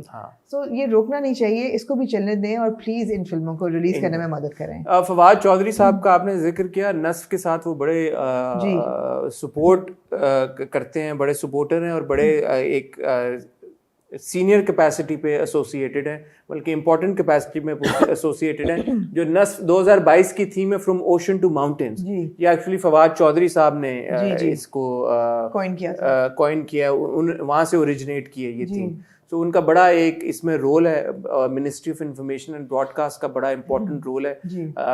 So ये रोकना नहीं चाहिए, इसको भी चलने दें और प्लीज इन फिल्मों को रिलीज करने में मदद करें। फवाद चौधरी साहब का आपने जिक्र किया, नस्फ के साथ वो बड़े सपोर्ट करते हैं, बड़े सपोर्टर हैं और बड़े एक सीनियर कैपेसिटी पे एसोसिएटेड है, बल्कि इंपॉर्टेंट कैपेसिटी में एसोसिएटेड है। जो नस्फ 2022 की थीम है फ्रॉम ओशन टू माउंटेन्स, ये एक्चुअली फवाद चौधरी साहब ने इसको कॉइन किया, वहाँ से ओरिजिनेट की है ये थीम। तो उनका बड़ा एक इसमें रोल है, ministry of information and broadcast का बड़ा इंपॉर्टेंट रोल है,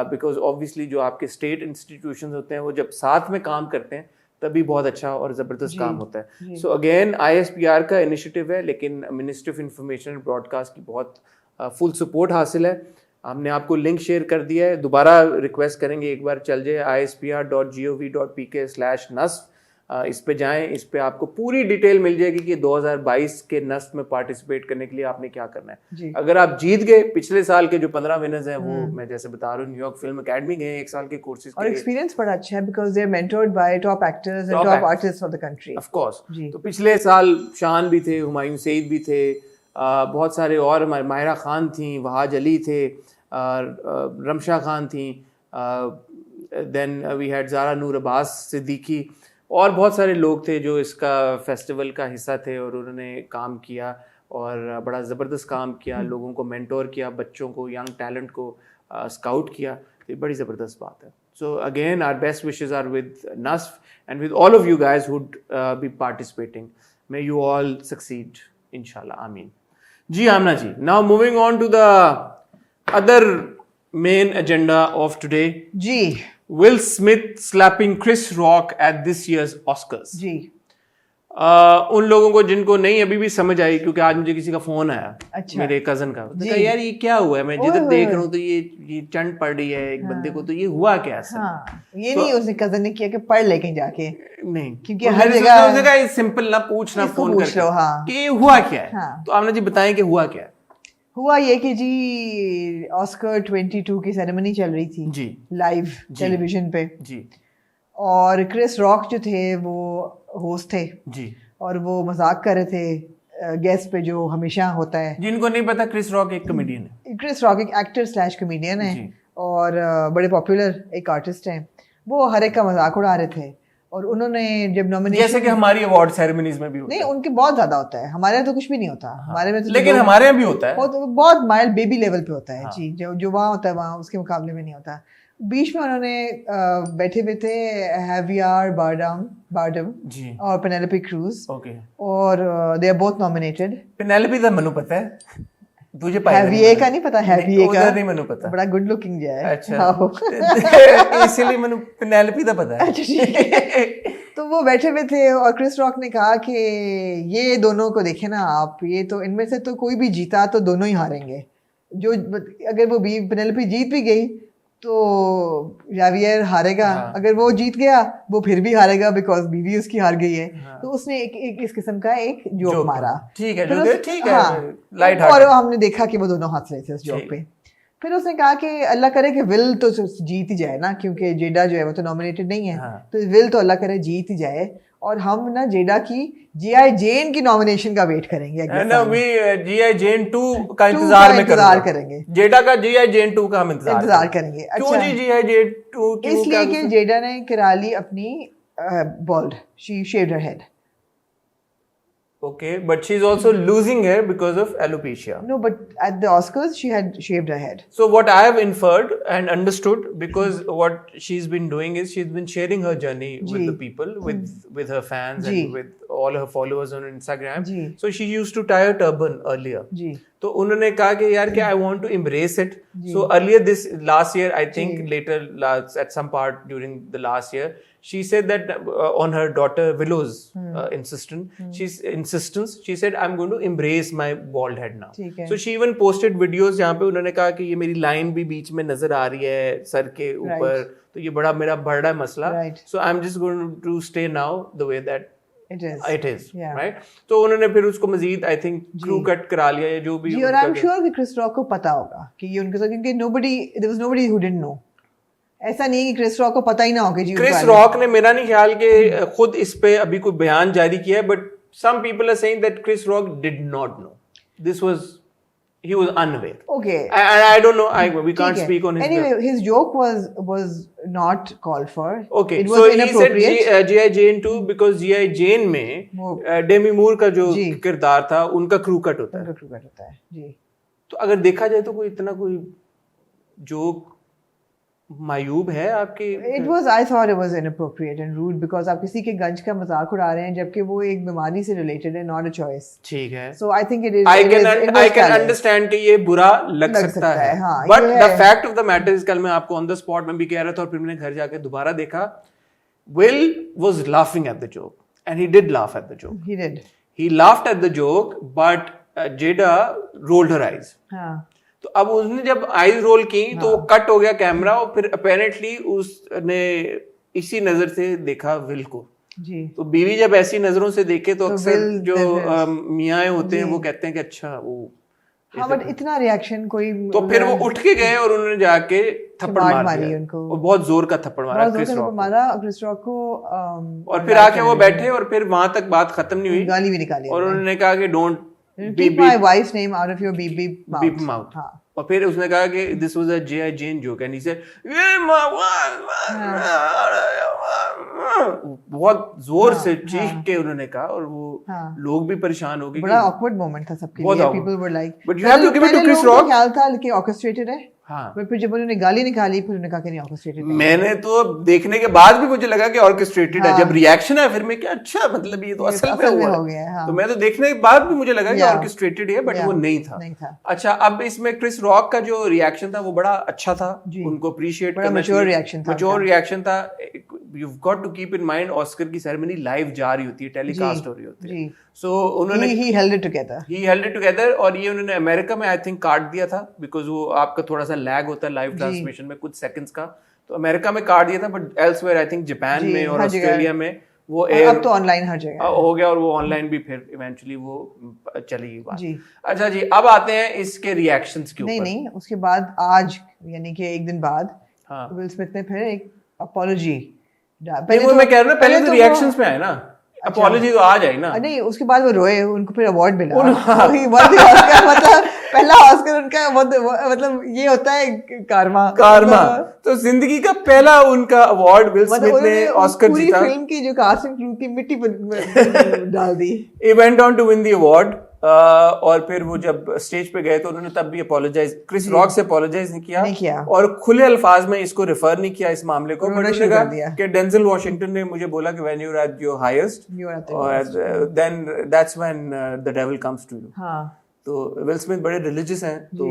बिकॉज ऑब्वियसली जो आपके स्टेट इंस्टीट्यूशन होते हैं वो जब साथ में काम करते हैं तभी बहुत अच्छा और ज़बरदस्त काम होता है। सो अगेन ISPR का इनिशिएटिव है, लेकिन ministry of information and broadcast की बहुत फुल सपोर्ट हासिल है। हमने आपको लिंक शेयर कर दिया है, दोबारा रिक्वेस्ट करेंगे एक बार चल जाए ispr.gov.pk/NUSF, इस पे जाएं, इस पे आपको पूरी डिटेल मिल जाएगी कि 2022 के नस्फ में पार्टिसिपेट करने के लिए आपने क्या करना है। अगर आप जीत गए, पिछले साल के जो 15 विनर्स हैं वो मैं जैसे बता रहा हूँ न्यूयॉर्क फिल्म एकेडमी गए 1 साल के कोर्सेज और एक्सपीरियंस बड़ा अच्छा है because they are mentored by top actors and top artists of the country. Of course, तो पिछले साल शान भी थे, हुमायूं सईद भी थे, बहुत सारे और, माहिरा खान थी, वहाज अली थे, रमशा खान थी, देन वी हैड ज़ारा नूर अब्बास सिद्दीकी, और बहुत सारे लोग थे जो इसका फेस्टिवल का हिस्सा थे और उन्होंने काम किया और बड़ा ज़बरदस्त काम किया, लोगों को मेंटोर किया, बच्चों को, यंग टैलेंट को स्काउट किया, तो ये बड़ी ज़बरदस्त बात है। So again our best wishes are with NASF and with all of you guys would be participating, may you all succeed इंशाल्लाह, आमीन। जी आमना जी, now moving on to the other main agenda of today. जी, Will Smith slapping Chris Rock at this year's Oscars. जी, उन लोगों को जिनको नहीं अभी भी समझ आई, क्योंकि आज मुझे किसी का फोन आया, अच्छा, मेरे कजन का, तो यार ये क्या हुआ है, मैं जिधर देख रहा हूँ तो ये चंड पड़ रही है एक बंदे को, तो ये हुआ क्या है? ये नहीं उसने कजन ने किया कि पढ़ लेके जाके, नहीं, क्योंकि हर जगह सिंपल ना पूछना फोन करके कि ये हुआ क्या है। तो आपने जी बताएं कि हुआ क्या है। हुआ ये कि जी ऑस्कर 22 की सेरेमनी चल रही थी जी लाइव टेलीविजन पे जी, और क्रिस रॉक जो थे वो होस्ट थे जी, और वो मजाक कर रहे थे गेस्ट पे जो हमेशा होता है। जिनको नहीं पता, क्रिस रॉक एक कॉमेडियन है। क्रिस रॉक एक एक्टर स्लैश कॉमेडियन है और बड़े पॉपुलर एक आर्टिस्ट हैं। वो हर एक का मजाक उड़ा रहे थे और उन्होंने जब नॉमिनेशन, जैसे कि हमारी अवार्ड सेरेमनीज में भी होता नहीं उनके बहुत ज्यादा होता है, हमारे यहाँ तो कुछ भी नहीं होता। हमारे में तो लेकिन हमारे यहाँ भी होता है, बहुत माइल्ड बेबी लेवल पे होता है जी। जो वहाँ होता है वहाँ उसके मुकाबले में नहीं होता। बीच में उन्होंने बैठे हुए थे हैवियर बारडम जी और पेनेलोपी क्रूज, ओके, और they are both nominated. Penelope दा मनु पता है तुझे? हैवियर का नहीं पता, हैवियर का नहीं मनु पता, बड़ा गुड लुकिंग जो है। अच्छा इसीलिए मनु पेनेलोपी दा पता है। अच्छा ठीक है। तो वो बैठे हुए थे और क्रिस रॉक ने कहा कि ये दोनों को देखे ना आप, ये तो इनमें से तो कोई भी जीता तो दोनों ही हारेंगे। जो अगर वो पेनेलोपी जीत भी गई तो जावियर हारेगा, अगर वो जीत गया वो फिर भी हारेगा बिकॉज बीवी उसकी हार गई है। तो उसने एक इस किस्म का एक जोक मारा। ठीक है, ठीक है, लाइट हार्ट। और हमने देखा कि वो दोनों हंस रहे थे उस जोक पे। फिर उसने कहा कि अल्लाह करे कि विल तो जीत ही जाए ना, क्योंकि जेडा जो है वो तो नॉमिनेटेड नहीं है। तो विल तो अल्लाह करे जीत ही जाए और हम ना जेडा की जीआई जेन की नॉमिनेशन का वेट करेंगे। जीआई जेन 2 का इंतजार करेंगे। जेडा का जीआई जेन 2 का हम इंतजार करेंगे। क्यों जी जीआई जेन 2? इसलिए कि जेडा ने करा ली अपनी bald, she shaved her head. Okay, but she's also losing hair because of alopecia. No, but at the Oscars she had shaved her head. So what I have inferred and understood, because what she's been doing is she's been sharing her journey with the people, with her fans and with all her followers on Instagram. So she used to tie a turban earlier. तो उन्होंने कहा कि यार कि I want to embrace it. So earlier last year, I think later at some part during the last year, she said that on her daughter Willow's insistence, she said I'm going to embrace my bald head now. So she even posted videos जहाँ पे उन्होंने कहा कि ये मेरी line भी बीच में नजर आ रही है सर के ऊपर, तो ये बड़ा मेरा बढ़ रहा है मसला. So I'm just going to stay now the way that it is, right? तो उन्होंने फिर उसको मजीद आई थिंक क्रू कट करा लिया या जो भी. और आई एम श्योर कि क्रिस रॉक को पता होगा कि ये उनके साथ, क्योंकि there was nobody who didn't know. ऐसा नहीं कि क्रिस रॉक को पता ही ना हो कि जी. क्रिस रॉक ने मेरा नहीं ख्याल कि खुद इस पे अभी कोई बयान जारी किया है, but some people are saying that Chris Rock did not know. He was unaware. Okay. And I don't know. We can't speak on his. Anyway, his joke was not called for. Okay. It was inappropriate. He said G.I. Jane 2 because G.I. Jane में Demi मूर का जो किरदार था उनका crew cut होता है. उनका crew cut होता है जी. तो अगर देखा जाए तो कोई इतना कोई जोक मायूब है आपके. I thought it was inappropriate and rude because आप किसी के गंज का मजाक उड़ा रहे हैं जबकि वो एक बीमारी से रिलेटेड है, not a choice. ठीक है. So I think it is. I can understand कि ये बुरा लग सकता है. But the fact of the matter is, कल मैं आपको on the spot में भी कह रहा था और फिर मैंने घर जाके दोबारा देखा. Will was laughing at the joke and he did laugh at the joke. He did. He laughed at the joke, but Jada rolled her eyes. हाँ. तो अब उसने जब आईज रोल की तो वो कट हो गया कैमरा और फिर अपेरेंटली उसने इसी नजर से देखा विल को जी. तो बीवी जब ऐसी नजरों से देखे तो अक्सर जो मियाँ होते हैं वो कहते हैं कि अच्छा वो. हाँ, बट इतना रिएक्शन कोई. तो फिर वो उठ के गए और उन्होंने जाके थप्पड़ मारी उनको, और बहुत जोर का थप्पड़ मारा क्रिस रॉक को. और फिर आके वो बैठे और फिर वहां तक बात खत्म नहीं हुई, गाली भी निकाली और उन्होंने कहा कि don't keep my wife's name out of your beep mouth. हाँ. और फिर उसने कहा कि this was a G.I. Jane joke and he said बहुत जोर से चीख के उन्होंने कहा और वो लोग भी परेशान हो गए. बड़ा awkward moment था सबके लिए. People were like, but you have to give it to Chris Rock. ख्याल था कि orchestrated है. हाँ. फिर जब उन्होंने गाली निकाली फिर उन्होंने कहा कि नहीं orchestrated. मैंने तो देखने के बाद भी मुझे लगा कि orchestrated है. जब रिएक्शन है फिर मैं क्या अच्छा मतलब ये तो असल में हो गया है. तो मैं तो देखने के बाद भी मुझे लगा कि orchestrated है, बट वो नहीं था. अच्छा, अब इसमें क्रिस रॉक का जो रिएक्शन था वो बड़ा अच्छा था, उनको अप्रिशिएट करना चाहिए. मैच्योर रिएक्शन था. You've got to keep in mind Oscar की सेरेमनी लाइव जा रही होती है, टेलीकास्ट हो रही होती है. सो उन्होंने he held it together और ये उन्होंने अमेरिका में आई थिंक काट दिया था बिकॉज वो आपका थोड़ा सा लैग होता है लाइव ट्रांसमिशन में कुछ सेकंड्स का, तो अमेरिका में काट दिया था. But elsewhere I think Japan में और ऑस्ट्रेलिया में वो अब तो ऑनलाइन हर जगह हो गया और वो ऑनलाइन भी फिर इवेंचुअली वो चली बात. अच्छा जी, अब आते हैं इसके रिएक्शंस के ऊपर. नहीं उसके बाद आज यानी कि एक दिन बाद विल स्मिथ ने फिर एक अपॉलॉजी. मैं कह रहा हूं पहले तो रिएक्शंस में आए ना. अपॉलॉजी तो आ जाए ना। नहीं, उसके बाद वो रोए, उनको फिर अवार्ड मिला। ऑस्कर मतलब पहला ऑस्कर उनका, मतलब ये होता है कारमा। तो जिंदगी का पहला उनका अवार्ड विल स्मिथ ने ऑस्कर जीता। पूरी फिल्म की जो कास्टिंग क्रू की मिट्टी पर डाल दी। He went on to win the award. और फिर वो जब स्टेज पे गए तो उन्होंने तब भी अपोलोजाइज, क्रिस रॉक से अपोलोजाइज नहीं किया और खुले अल्फाज में इसको रेफर नहीं किया इस मामले को। उन्होंने कहा कि डेंजल वॉशिंगटन ने मुझे बोला कि when you are at your highest then that's when the devil comes to you. तो विल स्मिथ बड़े रिलीजियस हैं, तो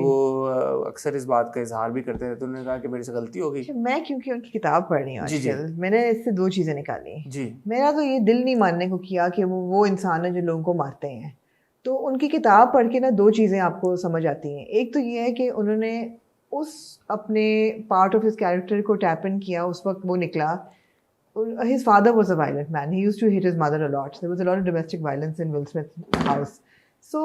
अक्सर इस बात का इजहार भी करते हैं। तो उन्होंने कहा कि मेरे से गलती हो गई। मैं क्योंकि उनकी किताब पढ़ रही हूँ आजकल, मैंने इससे दो चीजें निकाली जी। मेरा तो ये दिल नहीं मानने को किया कि वो इंसान है जो लोगों को मारते हैं। तो उनकी किताब पढ़ के ना दो चीज़ें आपको समझ आती हैं। एक तो ये है कि उन्होंने उस अपने पार्ट ऑफ हिज कैरेक्टर को टैप इन किया, उस वक्त वो निकला। His father was a violent man. He used to hit his mother a lot. There was a lot of domestic violence in Will Smith's house. So,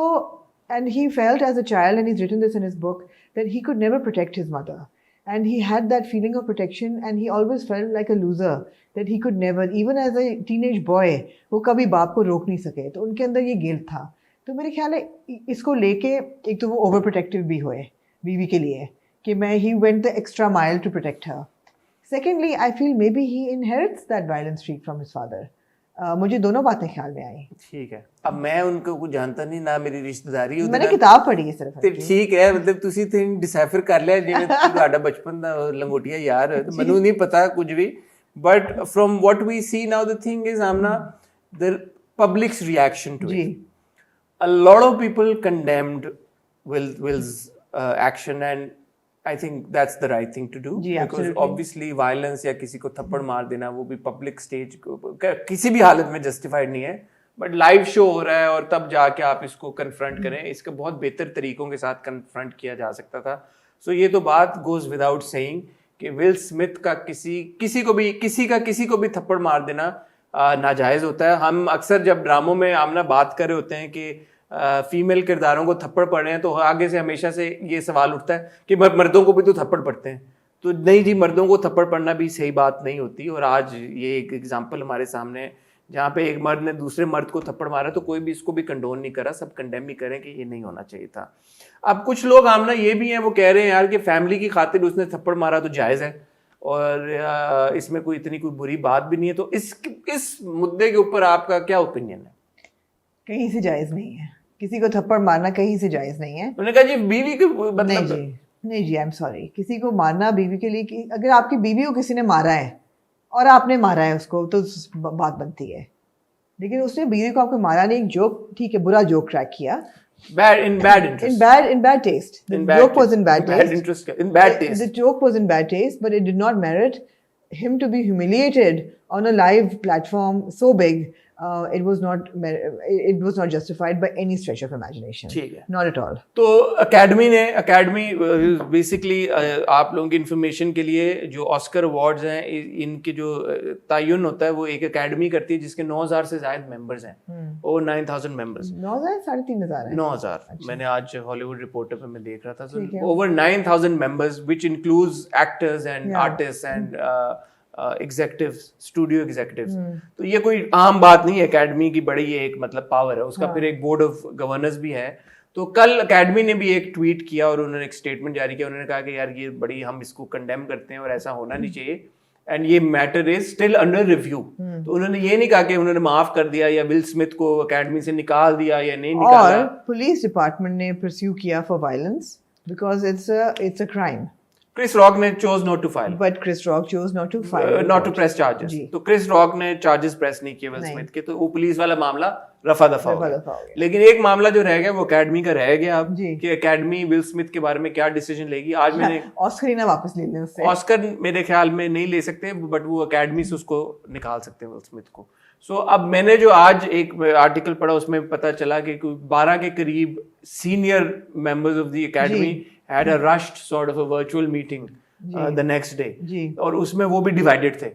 and he felt as a child, and he's written this in his book, that he could never protect his mother. And he had that feeling of protection, and he always felt like a loser, that he could never, even as a teenage boy, वो कभी बाप को रोक नहीं सके। तो उनके अंदर ये गिल्ट था। तो मेरे ख्याल है इसको लेके एक तो वो ओवर प्रोटेक्टिव भी हुए बीवी के लिए कि मैं he went the extra mile to protect her. Secondly I feel may be he inherits that violence streak from his father. मुझे दोनों बातें ख्याल में आई। ठीक है, अब मैं उनको कुछ जानता नहीं ना, मेरी रिश्तेदारी मैंने किताब पढ़ी है सिर्फ। ठीक है, मतलब ਤੁਸੀਂ ਤੇ ਡਿਸਾਈਫਰ ਕਰ ਲਿਆ ਜਿਵੇਂ ਤੁਹਾਡਾ ਬਚਪਨ ਦਾ ਲੰਗੋਟੀਆ ਯਾਰ ਹੈ, ਮੈਨੂੰ ਨਹੀਂ ਪਤਾ ਕੁਝ ਵੀ। But from what we see now the thing is Amna the public's reaction to it. A lot of people condemned Will's action, and I think that's the right thing to do. Because obviously violence या किसी को थप्पड़ मार देना वो भी public stage किसी भी हालत में जस्टिफाइड नहीं है। बट लाइव शो हो रहा है और तब जाके आप इसको कन्फ्रंट करें, इसका बहुत बेहतर तरीकों के साथ कन्फ्रंट किया जा सकता था। सो ये तो बात गोज विदाउट सेइंग कि विल स्मिथ का किसी को भी थप्पड़ मार देना नाजायज़ होता है। हम अक्सर जब ड्रामों में आमना बात कर रहे होते हैं कि फीमेल किरदारों को थप्पड़ पड़ रहे हैं, तो आगे से हमेशा से ये सवाल उठता है कि मर्दों को भी तो थप्पड़ पड़ते हैं। तो नहीं जी, मर्दों को थप्पड़ पड़ना भी सही बात नहीं होती। और आज ये एक एग्जाम्पल हमारे सामने है जहाँ पे एक मर्द ने दूसरे मर्द को थप्पड़ मारा, तो कोई भी इसको भी कंडोन नहीं करा, सब कंडेम ही करें कि ये नहीं होना चाहिए था। अब कुछ लोग आमना ये भी हैं, वो कह रहे हैं यार कि फैमिली की खातिर उसने थप्पड़ मारा तो जायज़ है और इसमें कोई इतनी कोई बुरी बात भी नहीं है। तो इस मुद्दे के ऊपर आपका क्या ओपिनियन है? कहीं से जायज़ नहीं है, किसी को थप्पड़ मारना कहीं से जायज़ नहीं है। उन्होंने कहा जी बीवी के मतलब नहीं जी, आई एम सॉरी, किसी को मारना बीवी के लिए, अगर आपकी बीवी को किसी ने मारा है और आपने मारा है उसको तो बात बनती है। लेकिन उसने बीवी को आपको मारा नहीं, एक जोक, ठीक है, बुरा जोक क्रैक किया, in bad taste. The joke was in bad taste. The joke was in bad taste, but it did not merit him to be humiliated on a live platform so big. It was not justified by any stretch of imagination. ठीक है, not at all. तो academy basically आप लोगों की information के लिए जो Oscar awards हैं इनके जो तयन होता है वो एक अकेडमी करती है जिसके 9,000 से ज्यादा मेंबर्स हैं, ओवर 9,000 मेंबर्स। 9,000 3,500 है। 9,000 मैंने आज हॉलीवुड रिपोर्टर पे मैं देख रहा था। Over 9,000 members which includes actors and artist and executives, studio executives. तो ये कोई आम बात नहीं है, एकेडमी की बड़ी एक मतलब पावर है उसका। फिर एक बोर्ड ऑफ गवर्नर्स भी है। तो कल एकेडमी ने भी एक ट्वीट किया और उन्होंने एक स्टेटमेंट जारी किया। उन्होंने कहा कि यार ये बड़ी, हम इसको कंडेम करते हैं और ऐसा होना नहीं चाहिए, एंड ये matter is still under review. तो उन्होंने ये नहीं कहा कि उन्होंने माफ कर दिया या विल स्मिथ को एकेडमी से निकाल दिया या नहीं निकाला। और पुलिस डिपार्टमेंट ने परस्यू किया for violence because it's a crime. Chris Rock ने chose not to file. But Chris Rock chose not to file. Not to press charges. तो Chris Rock ने charges press नहीं किए विल स्मिथ के, तो वो पुलिस वाला मामला रफा दफा हो गया। लेकिन एक मामला जो रह गया वो एकेडमी का रह गया अब कि एकेडमी विल स्मिथ के बारे में क्या डिसीजन लेगी। आज मैंने ऑस्कर ही ना वापस ले लें उससे। ऑस्कर मेरे ख्याल में नहीं ले सकते, बट वो एकेडमी से उसको निकाल सकते हैं विल स्मिथ को। सो अब मैंने जो आज एक आर्टिकल पढ़ा उसमें पता चला कि 12 के करीब senior members of the academy had a rushed sort of a virtual meeting the next day, और उसमें वो भी डिवाइडेड थे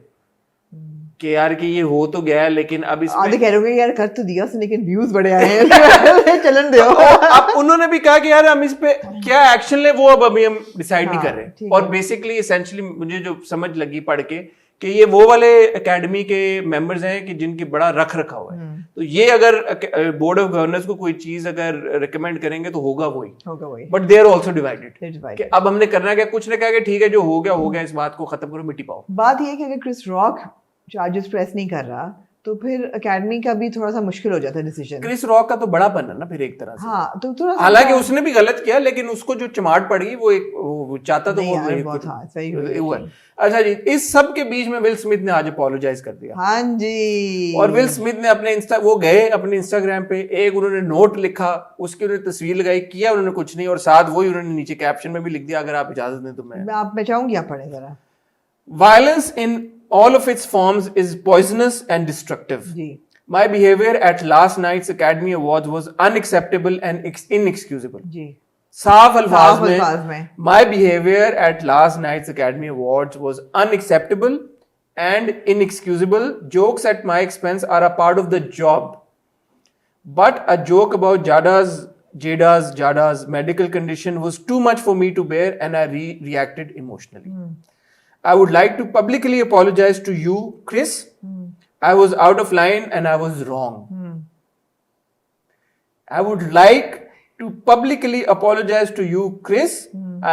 कि यार कि ये हो तो गया लेकिन अब इसमें आधे कह रहे होंगे यार कर तो दिया उसने लेकिन व्यूज बड़े आए हैं चलन दो। अब उन्होंने भी कहा कि यार हम इस पे क्या एक्शन ले वो अब अभी हम डिसाइड नहीं कर रहे। और बेसिकली एसेंशियली मुझे जो समझ लगी पढ़ के कि ये वो वाले एकेडमी के मेंबर्स हैं कि जिनकी बड़ा रख रखा हुआ है, तो ये अगर बोर्ड ऑफ गवर्नर्स को कोई चीज अगर रिकमेंड करेंगे तो होगा वही, but they are also divided कि अब हमने करना क्या, कुछ ने कहा कि ठीक है जो हो गया, इस बात को खत्म करो, मिट्टी पाओ। बात ये है कि अगर क्रिस रॉक चार्जेस प्रेस नहीं कर रहा तो फिर एकेडमी का भी थोड़ा सा मुश्किल हो जाता है डिसीजन। क्रिस रॉक का तो बड़ा बन है ना फिर एक तरह से। हाँ, तो थोड़ा हालांकि उसने भी गलत किया, लेकिन उसको जो चमाट पड़ी वो चाहता तो वो है। अच्छा जी, इस सब के बीच में विल स्मिथ ने आज अपोलोजाइज कर दिया। हाँ जी। और विल स्मिथ ने अपने अपने इंस्टाग्राम पे एक उन्होंने नोट लिखा, उसकी उन्होंने तस्वीर लगाई, किया उन्होंने कुछ नहीं, और साथ वही उन्होंने नीचे कैप्शन में भी लिख दिया, अगर आप इजाजत दें तो मैं चाहूंगी आप पढ़े जरा। Violence in all of its forms is poisonous and destructive. My behavior at last night's Academy Awards was unacceptable and inexcusable. साफ अल्फाज में my behavior at last night's Academy Awards was unacceptable and inexcusable. Jokes at my expense are a part of the job. But a joke about Jada's medical condition was too much for me to bear, and I reacted emotionally. I would like to publicly apologize to you, Chris. I was out of line and I was wrong. I would like to publicly apologize to you, Chris.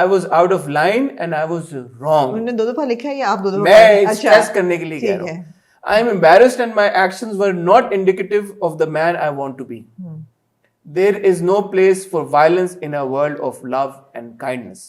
I was out of line and I was wrong. उन्होंने 2 दफा लिखा है या आप 2 दफा? मैं stress करने के लिए कह रहा हूँ. I am embarrassed and my actions were not indicative of the man I want to be. There is no place for violence in a world of love and kindness.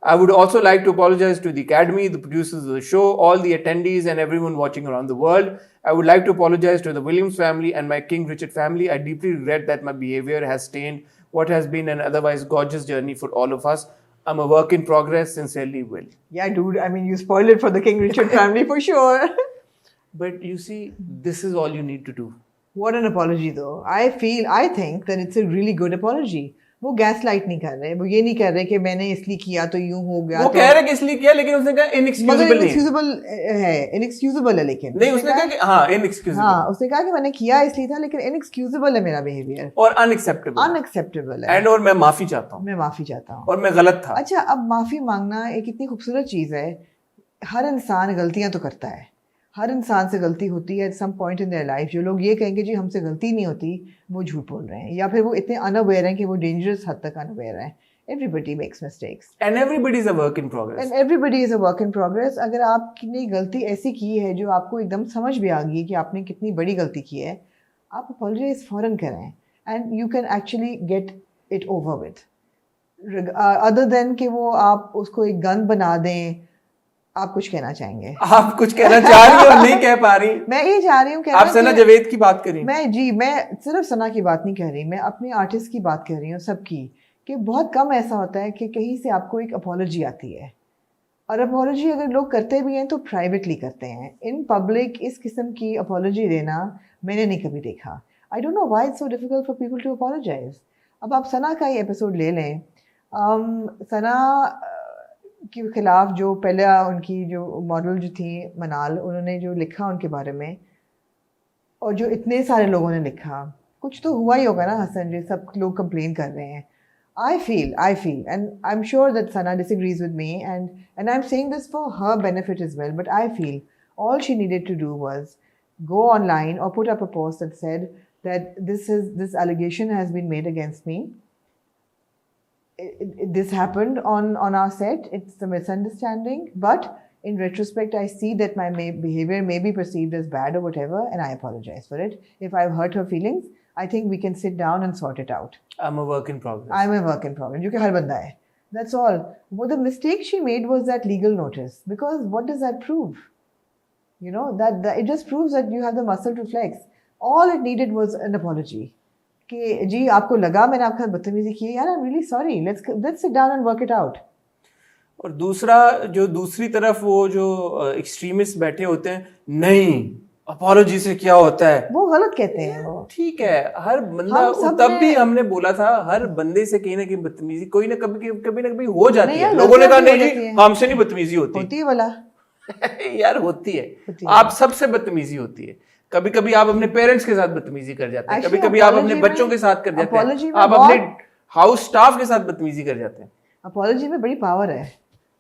I would also like to apologize to the Academy, the producers of the show, all the attendees and everyone watching around the world. I would like to apologize to the Williams family and my King Richard family. I deeply regret that my behavior has stained what has been an otherwise gorgeous journey for all of us. I'm a work in progress. Sincerely, Will. Yeah, dude. I mean, you spoiled it for the King Richard family for sure. But you see, this is all you need to do. What an apology though. I think that it's a really good apology. वो gaslight नहीं कर रहे, वो ये नहीं कर रहे कि मैंने इसलिए किया तो यूं हो गया। वो कह रहे कि इसलिए किया, लेकिन उसने कहा इनएक्सक्यूजेबल है, लेकिन नहीं, उसने कहा कि हाँ इनएक्सक्यूजेबल। हाँ, उसने कहा कि मैंने किया इसलिए था, लेकिन इनएक्सक्यूजेबल है मेरा बिहेवियर और अनएक्सेप्टेबल है। एंड और मैं माफी चाहता हूँ और मैं गलत था। अच्छा, अब माफी मांगना एक इतनी खूबसूरत चीज है। हर इंसान गलतियां तो करता है, हर इंसान से गलती होती है at some point in their life. जो लोग ये कहेंगे जी हमसे गलती नहीं होती, वो झूठ बोल रहे हैं, या फिर वो इतने अनअवेयर हैं कि वो डेंजरस हद तक अनअवेयर हैं। Everybody makes mistakes and everybody is a work in progress. अगर आपने गलती ऐसी की है जो आपको एकदम समझ भी आ गई कि आपने कितनी बड़ी गलती की है, आप अपॉलोजाइज फौरन करें and you can actually get it over with, other than कि वो आप उसको एक गन बना दें। आप कुछ कहना चाहेंगे? आप कुछ कहना चाह रही हो और नहीं कह पा रही? मैं ये चाह रही हूँ, आप सना जावेद की बात करी। मैं सिर्फ सना की बात नहीं कह रही, मैं अपने आर्टिस्ट की बात कर रही हूँ, सबकी, कि बहुत कम ऐसा होता है कि कहीं से आपको एक अपॉलोजी आती है, और अपॉलोजी अगर लोग करते भी हैं तो प्राइवेटली करते हैं। इन पब्लिक इस किस्म की अपॉलोजी देना मैंने नहीं कभी देखा। I don't know why it's so difficult for people to apologise. अब आप सना का ही एपिसोड ले लें, सना के खिलाफ जो पहले उनकी जो मॉडल जो थी मनाल, उन्होंने जो लिखा उनके बारे में, और जो इतने सारे लोगों ने लिखा, कुछ तो हुआ ही होगा ना हसन जी, सब लोग कंप्लेन कर रहे हैं। I feel and I'm sure that Sana disagrees with me, and I'm saying this for her benefit as well, but I feel all she needed to do was go online or put up a post that said that this allegation has been made against me. This happened on our set. It's a misunderstanding, but in retrospect, I see that my behavior may be perceived as bad or whatever, and I apologize for it. If I've hurt her feelings, I think we can sit down and sort it out. I'm a work in progress. जो कि हर बंदा है. That's all. Well, the mistake she made was that legal notice, because what does that prove? You know, that it just proves that you have the muscle to flex. All it needed was an apology. कि जी आपको लगा मैंने आपके साथ बदतमीजी की है, यार I'm really sorry, let's sit down and work it out. और दूसरी तरफ वो जो एक्सट्रीमिस्ट बैठे होते हैं, नहीं अपॉलोजी से क्या होता है, वो गलत कहते हैं। वो ठीक है, हर बंदा, तब भी हमने बोला था हर बंदे से कहीं ना कहीं बदतमीजी कोई ना कभी हो जाती है। लोगों ने कहा नहीं जी हमसे नहीं बदतमीजी होती वाला यार होती है, आप सबसे बदतमीजी होती है। कभी कभी आप अपने पेरेंट्स के साथ बदतमीजी कर जाते हैं, कभी कभी आप अपने बच्चों के साथ कर जाते हैं, आप अपने हाउस स्टाफ के साथ बदतमीजी कर जाते हैं। अपॉलोजी में बड़ी पावर है,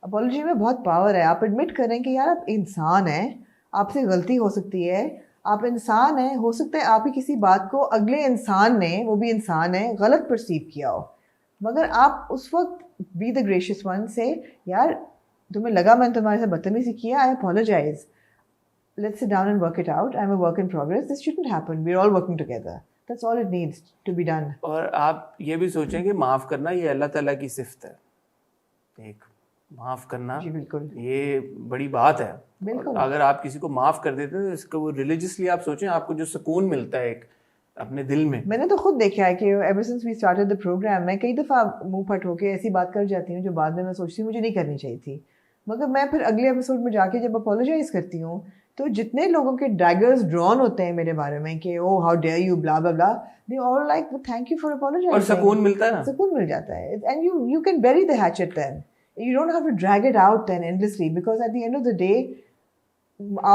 अपॉलोजी में बहुत पावर है। आप एडमिट करें कि यार आप इंसान हैं, आपसे गलती हो सकती है, आप इंसान हैं, हो सकता है आप ही किसी बात को अगले इंसान ने, वो भी इंसान है, गलत परसीव किया हो, मगर आप उस वक्त बी द ग्रेशियस वन से, यार तुम्हें लगा मैंने तुम्हारे साथ बदतमीजी किया, आई apologise, let's sit down and work it out. I'm a work in progress. This shouldn't happen. We're all working together. That's all it needs to be done. और आप ये भी सोचें कि माफ़ करना ये अल्लाह ताला की सिफत है, एक माफ़ करना, जी बिल्कुल, ये बड़ी बात है। बिल्कुल। अगर आप किसी को माफ़ कर देते हैं तो इसको वो रिलीजियसली आप सोचें, आपको जो सुकून मिलता है एक अपने दिल में। मैंने तो खुद देखा है कि ever since we started the program, मैं कई दफ़ा मुंह फट होके ऐसी बात कर जाती हूँ जो बाद में मैं सोचती हूँ मुझे नहीं करनी चाहिए थी, मगर मैं फिर अगले एपिसोड में जाके जब अपोलोजाइज करती हूँ तो जितने लोगों के डैगर्स ड्रॉन होते हैं मेरे बारे में कि oh how dare you blah blah blah, they all like thank you for apologising, और सुकून मिलता है ना, सुकून मिल जाता है, and you can bury the hatchet then. You don't have to drag it out then endlessly, because at the end of the day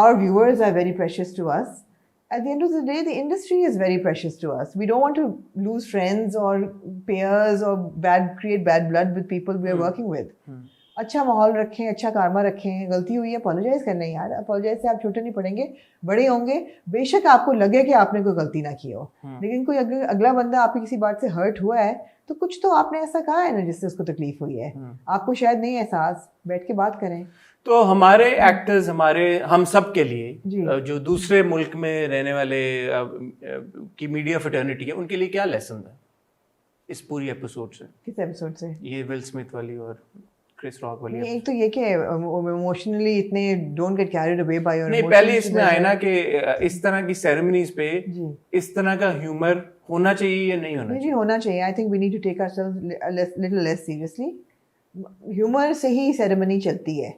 our viewers are very precious to us. At the end of the day the industry is very precious to us. We don't want to lose friends or peers or create bad blood with people we are working with. अच्छा माहौल रखें, अच्छा कारमा रखें, गलती हुई है apologise करना है यार, अपोलोजाइज से आप छोटे नहीं पड़ेंगे, बड़े होंगे। बेशक आपको लगे कि आपने कोई गलती ना की हो, लेकिन कोई अगला बंदा आपकी किसी बात से हर्ट हुआ है तो कुछ तो आपने ऐसा कहा है ना जिससे उसको तकलीफ हुई है, आपको शायद नहीं एहसास, बैठ के बात करें। तो हमारे एक्टर्स, हमारे हम सब के लिए जो दूसरे मुल्क में रहने वाले की मीडिया फ्रेटर्निटी है, उनके लिए क्या लेसन है इस पूरी एपिसोड से? किस एपिसोड से? ये विल स्मिथ वाली और क्रिस रॉक वाली। एक तो ये कि इमोशनली इतने don't get carried away by your emotions. नहीं, पहले इसमें आए ना कि इस तरह की सेरेमनीज पे इस तरह का ह्यूमर होना चाहिए या नहीं होना चाहिए? जी होना चाहिए। I think we need to take ourselves little less seriously. Humour से ही सेरेमनी चलती है।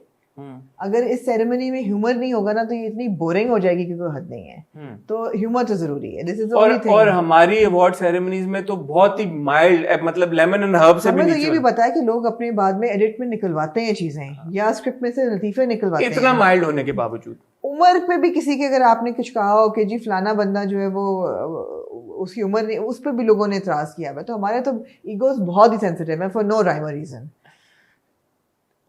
अगर इस सेरेमनी में ह्यूमर नहीं होगा ना तो ये इतनी बोरिंग हो जाएगी कि कोई हद नहीं है। तो ह्यूमर तो जरूरी है। This is the only thing. और हमारी अवार्ड सेरेमनीज में तो बहुत ही माइल्ड, मतलब लेमन एंड हर्ब से भी नीचे। तो ये भी पता है कि लोग अपने बाद में एडिट में निकलवाते हैं चीजें, या स्क्रिप्ट में से लतीफे निकलवाते हैं, इतना माइल्ड होने के बावजूद। उम्र पे भी किसी के अगर आपने कुछ कहा हो कि जी फलाना बंदा जो है वो उसकी उम्र नहीं, उस पर भी लोगों ने इतराज किया है। तो हमारे तो ईगोज बहुत ही सेंसिटिव है फॉर नो राइम और रीजन।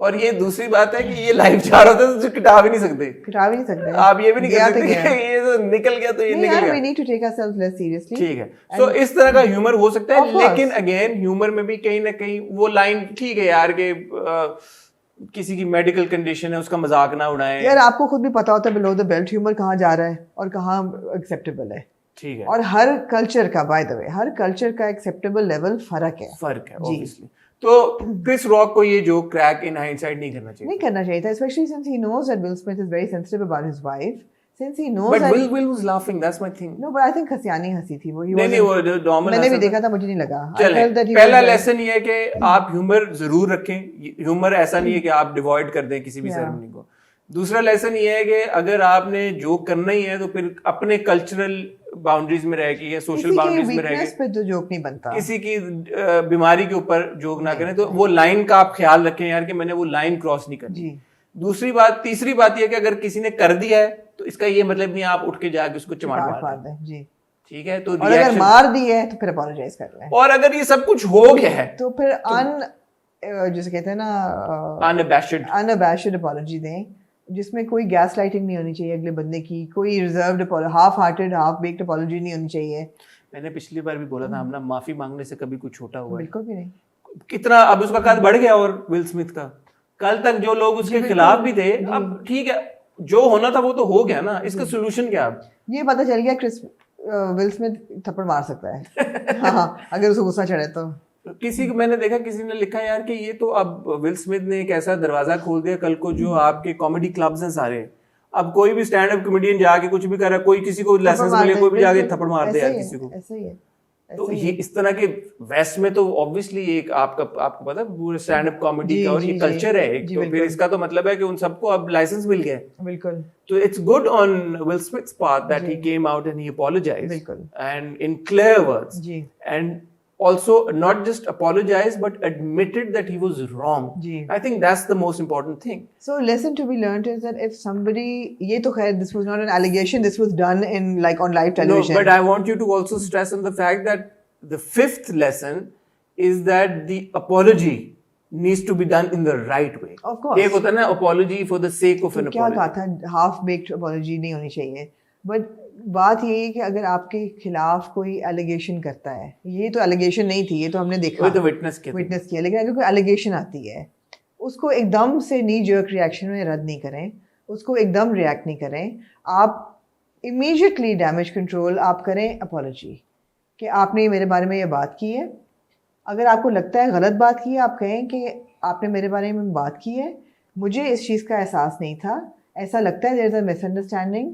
और ये दूसरी बात है कि ये लाइव जा रहा था तो कटा भी नहीं सकते, आप ये भी नहीं कह सकते कि ये तो निकल गया तो ये निकल गया। We need to take ourselves less seriously. ठीक है, तो इस तरह का ह्यूमर हो सकता है, लेकिन अगेन ह्यूमर में भी कहीं ना कहीं वो लाइन ठीक है यार कि किसी की मेडिकल कंडीशन है उसका मजाक ना उड़ाएं। यार आपको खुद भी पता होता है बिलो द बेल्ट ह्यूमर कहाँ जा रहा है और कहाँ एक्सेप्टेबल है। ठीक है, और हर कल्चर का, by the way, her culture का एक्सेप्टेबल लेवल फर्क है ऑब्वियसली। तो क्रिस रॉक को ये जो क्रैक इन हाइंडसाइट नहीं करना चाहिए था, especially since he knows that Will Smith is very sensitive about his wife. Since he knows but that Will was laughing, that's my thing. No, but I think हंसियानी हंसी थी वो। नहीं वो normal, मैंने भी देखा था, मुझे नहीं लगा। पहला लेसन ये है कि आप ह्यूमर जरूर रखें। ह्यूमर ऐसा नहीं है कि आप डिवॉइड कर दें किसी भी सेरेमनी को। दूसरा लेसन ये है कि अगर आपने जोक करना ही है तो फिर अपने कल्चरल बाउंड्रीज में रह के या सोशल बाउंड्रीज में रह के, तो जोक नहीं बनता। किसी की बीमारी के ऊपर जोक ना करें। तो वो लाइन का आप ख्याल रखें यार कि मैंने वो लाइन क्रॉस नहीं करनी। दूसरी बात, तीसरी बात ये कि अगर किसी ने कर दिया है तो इसका ये मतलब नहीं आप उठ के जाके उसको चमाट मार दें। जी ठीक है, तो और अगर मार दी है तो फिर अपोलोजाइज कर लें। और अगर ये सब कुछ हो गया है तो फिर जैसे कहते हैं ना, अनअबैशड अपॉलॉजी दें, जिसमें कोई गैस लाइटिंग नहीं होनी चाहिए अगले बंदे की, कोई reserved half hearted half baked apology नहीं होनी चाहिए। मैंने पिछली बार भी बोला था, हम ना माफी मांगने से कभी कुछ छोटा हुआ है? बिल्कुल भी नहीं। कितना अब उसका कद बढ़ गया। और विल स्मिथ का कल तक जो लोग उसके खिलाफ भी थे, अब ठीक है, जो होना था वो तो हो गया ना। इसका सोल्यूशन क्या? ये पता चल गया विल स्मिथ थप्पड़ मार सकता है हाँ, अगर उसको गुस्सा चढ़े तो। किसी को मैंने देखा, किसी ने लिखा यार कि ये तो अब विल स्मिथ ने एक ऐसा दरवाजा खोल दिया कल को, जो आपके कॉमेडी क्लब्स हैं सारे, अब कोई भी स्टैंड अप कॉमेडियन जाके कुछ भी कर रहा है, कोई किसी को लाइसेंस मिले कोई भी जाके थप्पड़ मार दे यार किसी को। ऐसा ही है। तो ये इस तरह के वेस्ट में तो ऑब्वियसली एक आपको पता है पूरे स्टैंड अप कॉमेडी का और ये कल्चर है एक, तो फिर इसका तो मतलब है कि उन सबको अब लाइसेंस मिल गया। बिल्कुल। तो it's good on will Smiths part that he came out and he apologised and in clear words, and also not just apologized but admitted that he was wrong. I think that's the most important thing. So lesson to be learned is that if somebody, ye to khair, this was not an allegation, this was done in like on live television. No, but I want you to also stress on the fact that the fifth lesson is that the apology needs to be done in the right way. Of course. एक होता है ना apology for the sake of an क्या apology. कहा था, half baked apology नहीं होनी चाहिए, बट बात ये है कि अगर आपके खिलाफ कोई एलिगेशन करता है, ये तो एलिगेशन नहीं थी, ये तो हमने देखा, वो तो विटनेस किया, लेकिन अगर कोई एलिगेशन आती है उसको एकदम से नी जर्क रिएक्शन में रद्द नहीं करें, उसको एकदम रिएक्ट नहीं करें, आप इमीडिएटली डैमेज कंट्रोल आप करें अपॉलॉजी कि आपने मेरे बारे में ये बात की है। अगर आपको लगता है गलत बात की है, आप कहें कि आपने मेरे बारे में बात की है, मुझे इस चीज़ का एहसास नहीं था, ऐसा लगता है there is a misunderstanding,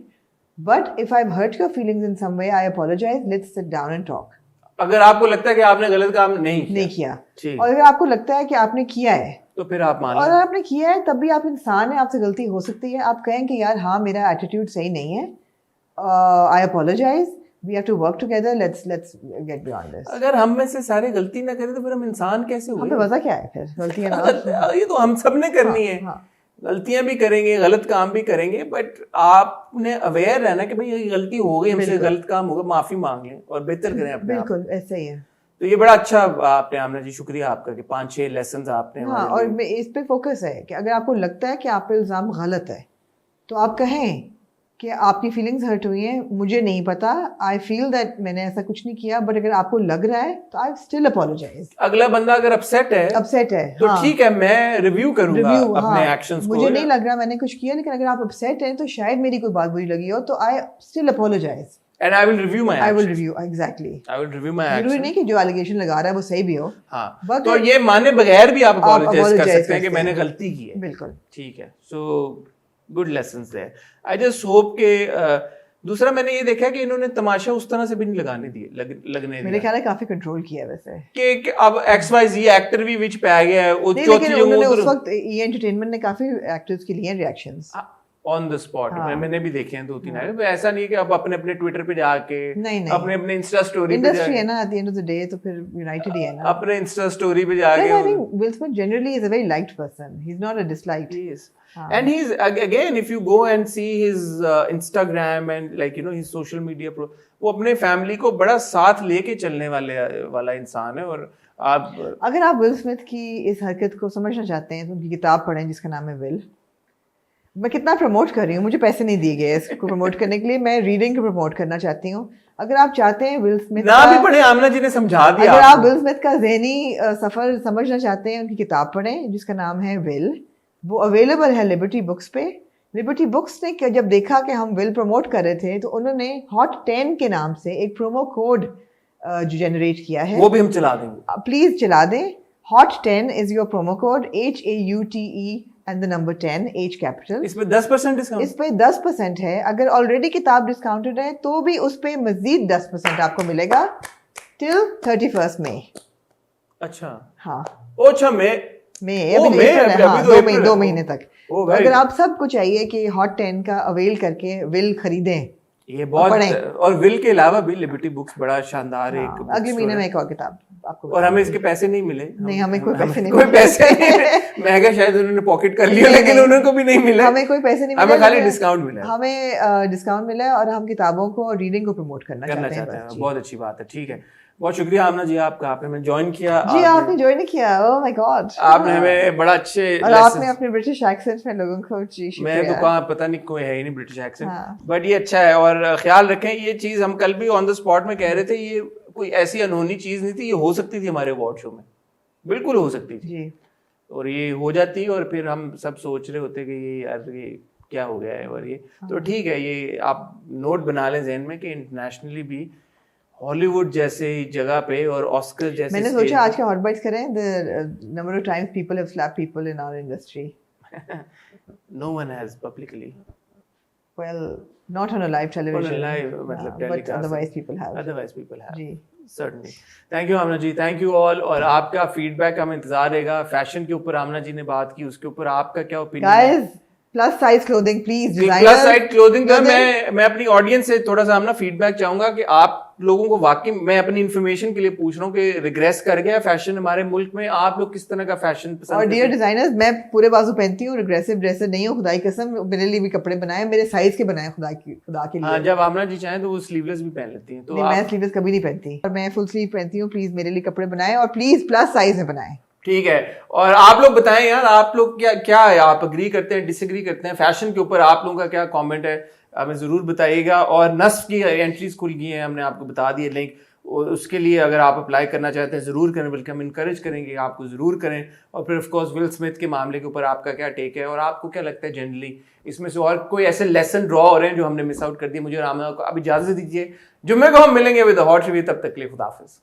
but if I have hurt your feelings in some way, I apologise, let's sit down and talk. अगर आपको लगता है कि आपने गलत काम नहीं किया, और अगर आपको लगता है कि आपने किया है तो फिर आप मान लें, और अगर आपने किया है तब भी आप इंसान हैं, आपसे गलती हो सकती है, आप कहें कि यार हाँ मेरा एटीट्यूड सही नहीं है, I apologise, we have to work together, let's get beyond this. अगर हम में से सारे गलती ना करें तो फिर हम इंसान कैसे हुए? हमें मजा क्या है फिर गलतियां ना? ये तो हम सब ने करनी है। हाँ। गलतियां भी करेंगे, गलत काम भी करेंगे, बट आपने अवेयर रहना कि भाई ये गलती हो गई, हमसे गलत काम होगा, माफी मांग लें और बेहतर करें अपने। बिल्कुल ऐसा ही है। तो ये बड़ा अच्छा आपने, आमना जी शुक्रिया आपका कि 5-6 लेसन आपने। हाँ, और इस पे फोकस है कि अगर आपको लगता है कि आप पे इल्ज़ाम गलत है तो आप कहें कि आपकी फीलिंग्स हर्ट हुई हैं, मुझे नहीं पता, आई फील दैट मैंने ऐसा कुछ नहीं किया, बट अगर आपको लग रहा है तो आई स्टिल अपोलोजाइज। अगला बंदा अगर अपसेट है तो हाँ, ठीक है, मैं रिव्यू करूंगा अपने एक्शंस को। मुझे नहीं लग रहा मैंने कुछ किया, लेकिन अगर आप अपसेट हैं तो शायद मेरी कोई बात बुरी लगी हो, तो I still apologise and I will review my I will review exactly I will review my जरूरी नहीं कि जो एलिगेशन लगा रहा है वो सही भी हो। हाँ, तो ये माने बगैर भी आप अपोलोजाइज कर सकते हैं कि मैंने गलती की है। बिल्कुल ठीक है। So good lessons there. I just hope के दूसरा मैंने ये देखा कि इन्होंने तमाशा उस तरह से भी नहीं लगाने दिए, लगने मेरे ख्याल है काफी कंट्रोल किया वैसे कि अब XYZ एक्टर भी विच पे आ गया है, वो चौथी जो उन्होंने उस वक्त ये एंटरटेनमेंट ने काफी एक्टर्स के लिए रिएक्शंस ऑन द स्पॉट मैंने भी देखे हैं 2-3 आए। ऐसा नहीं कि अब अपने अपने ट्विटर पे जाके, अपने अपने इंस्टा स्टोरी पे इंडस्ट्री है ना, at the end of the day तो फिर यूनाइटेड ही है ना, अपने इंस्टा स्टोरी पे जाके। I think will Smith generally is a very liked person, he is not a disliked. And he's again, if you go and see his Instagram and like you know his social media वो अपने family को बड़ा साथ लेके चलने वाला इंसान है। और आप अगर आप विल स्मिथ की इस हरकत को समझना चाहते हैं तो उनकी किताब पढ़ें जिसका नाम है विल। मैं कितना प्रमोट कर रही हूँ, मुझे पैसे नहीं दिए गए इसको प्रमोट करने के लिए, मैं रीडिंग को प्रमोट करना चाहती हूँ। अगर आप चाहते हैं विल स्मिथ ना भी पढ़े, आमना जी ने समझा दिया। अगर आप विल स्मिथ का ज़हनी सफर समझना चाहते हैं, उनकी किताब पढ़ें जिसका नाम है विल। वो अवेलेबल है लिबर्टी बुक्स पे। लिबर्टी बुक्स ने जब देखा कि हम विल प्रमोट कर रहे थे तो उन्होंने हॉट 10 के नाम से एक प्रोमो कोड जो जनरेट किया है, वो भी हम चला देंगे, प्लीज चला दें। Hot 10 is your promo code, HAUTE and the number 10 H capital। इस पे 10% डिस्काउंट, इस पे 10% है। अगर ऑलरेडी किताब डिस्काउंटेड है तो भी उस पे मजीद 10% आपको मिलेगा टिल 31 मई। अच्छा हाँ, अच्छा अभी 2 महीने तक। अगर आप सबको चाहिए कि हॉट 10 का अवेल करके विल खरीदें, ये बहुत, और विल के अलावा भी लिबर्टी बुक्स बड़ा शानदार एक अगले महीने में एक और किताब आपको, और हमें इसके पैसे नहीं मिले। नहीं, हमें कोई पैसे नहीं मिले। महंगा शायद उन्होंने पॉकेट कर लिया, लेकिन उनको भी नहीं मिला। हमें कोई पैसे नहीं मिले, हमें खाली डिस्काउंट मिला। हमें डिस्काउंट मिला है और हम किताबों को और रीडिंग को प्रमोट करना चाहते हैं। बहुत अच्छी बात है, ठीक है। बहुत शुक्रिया आमना जी आपका, आपने ज्वाइन किया। जी, आपने ज्वाइन किया, ओह माय गॉड। आपने हमें बड़ा अच्छे, और आपने अपने ब्रिटिश एक्सेंट में लोगों को, जी शुक्रिया। मैं तो कहाँ, पता नहीं कोई है ही नहीं ब्रिटिश एक्सेंट, बट ये अच्छा है। और ख्याल रखें, ये चीज हम कल भी ऑन द स्पॉट में कह रहे थे, ये कोई ऐसी अनहोनी चीज नहीं थी, ये हो सकती थी हमारे अवार्ड शो में, बिल्कुल हो सकती थी जी। और ये हो जाती, और फिर हम सब सोच रहे होते कि ये यार ये क्या हो गया है। और ये तो ठीक है, ये आप नोट बना लें जहन में कि इंटरनेशनली भी हॉलीवुड जैसे जगह पे और ऑस्कर जैसे, मैंने सोचा आज का हॉट बाइट्स करें, the number of times people have slapped people in our industry. No one has publicly, well not on a live television, मतलब बट अदरवाइज पीपल हैव जी, certainly। थैंक यू आमना जी, thank you all. और आपका feedback हमें इंतजार रहेगा। Fashion के ऊपर आमना जी ने बात की, उसके ऊपर आपका क्या ओपिनियन है? Guys, plus size clothing please, plus size clothing का मैं अपनी ऑडियंस से थोड़ा सा अपना फीडबैक चाहूंगा कि आप लोगों को वाकई, मैं अपनी इन्फॉर्मेशन के लिए पूछ रहा हूँ कि रिग्रेस कर गया फैशन हमारे मुल्क में। आप लोग किस तरह का फैशन पसंद? और डियर डिजाइनर्स, मैं पूरे बाजू पहनती हूँ, रिग्रेसिव ड्रेसर नहीं हूँ, खुदा की कसम। मेरे लिए भी कपड़े बनाए, मेरे साइज के बनाए, खुदा के लिए। हाँ, जब आमना जी चाहें तो वो स्लीवलेस भी पहन लेती हैं। तो मैं स्लीवलेस कभी नहीं पहनती, और मैं फुल स्लीव पहनती हूँ। प्लीज मेरे लिए कपड़े बनाएं, और प्लीज प्लस साइज में बनाएं। ठीक है। और आप लोग बताएं यार, आप लोग क्या है, आप अग्री करते हैं, डिसएग्री करते हैं फैशन के ऊपर? आप लोगों का क्या कमेंट है, हमें ज़रूर बताइएगा। और नस्फ की एंट्रीज खुल गई हैं, हमने आपको बता दिए लिंक, उसके लिए अगर आप अप्लाई करना चाहते हैं ज़रूर करें, बल्कि हम इनकरेज करेंगे आपको ज़रूर करें। और फिर ऑफ कोर्स विल स्मिथ के मामले के ऊपर आपका क्या टेक है, और आपको क्या लगता है जनरली इसमें से और कोई ऐसे लेसन ड्रॉ हो रहे हैं जो हमने मिस आउट कर दिए? मुझे रामा को अब इजाज़त दीजिए, जुम्मे को हम मिलेंगे विद हॉट रिव्यू, तब तक के लिए खुदा हाफिज़।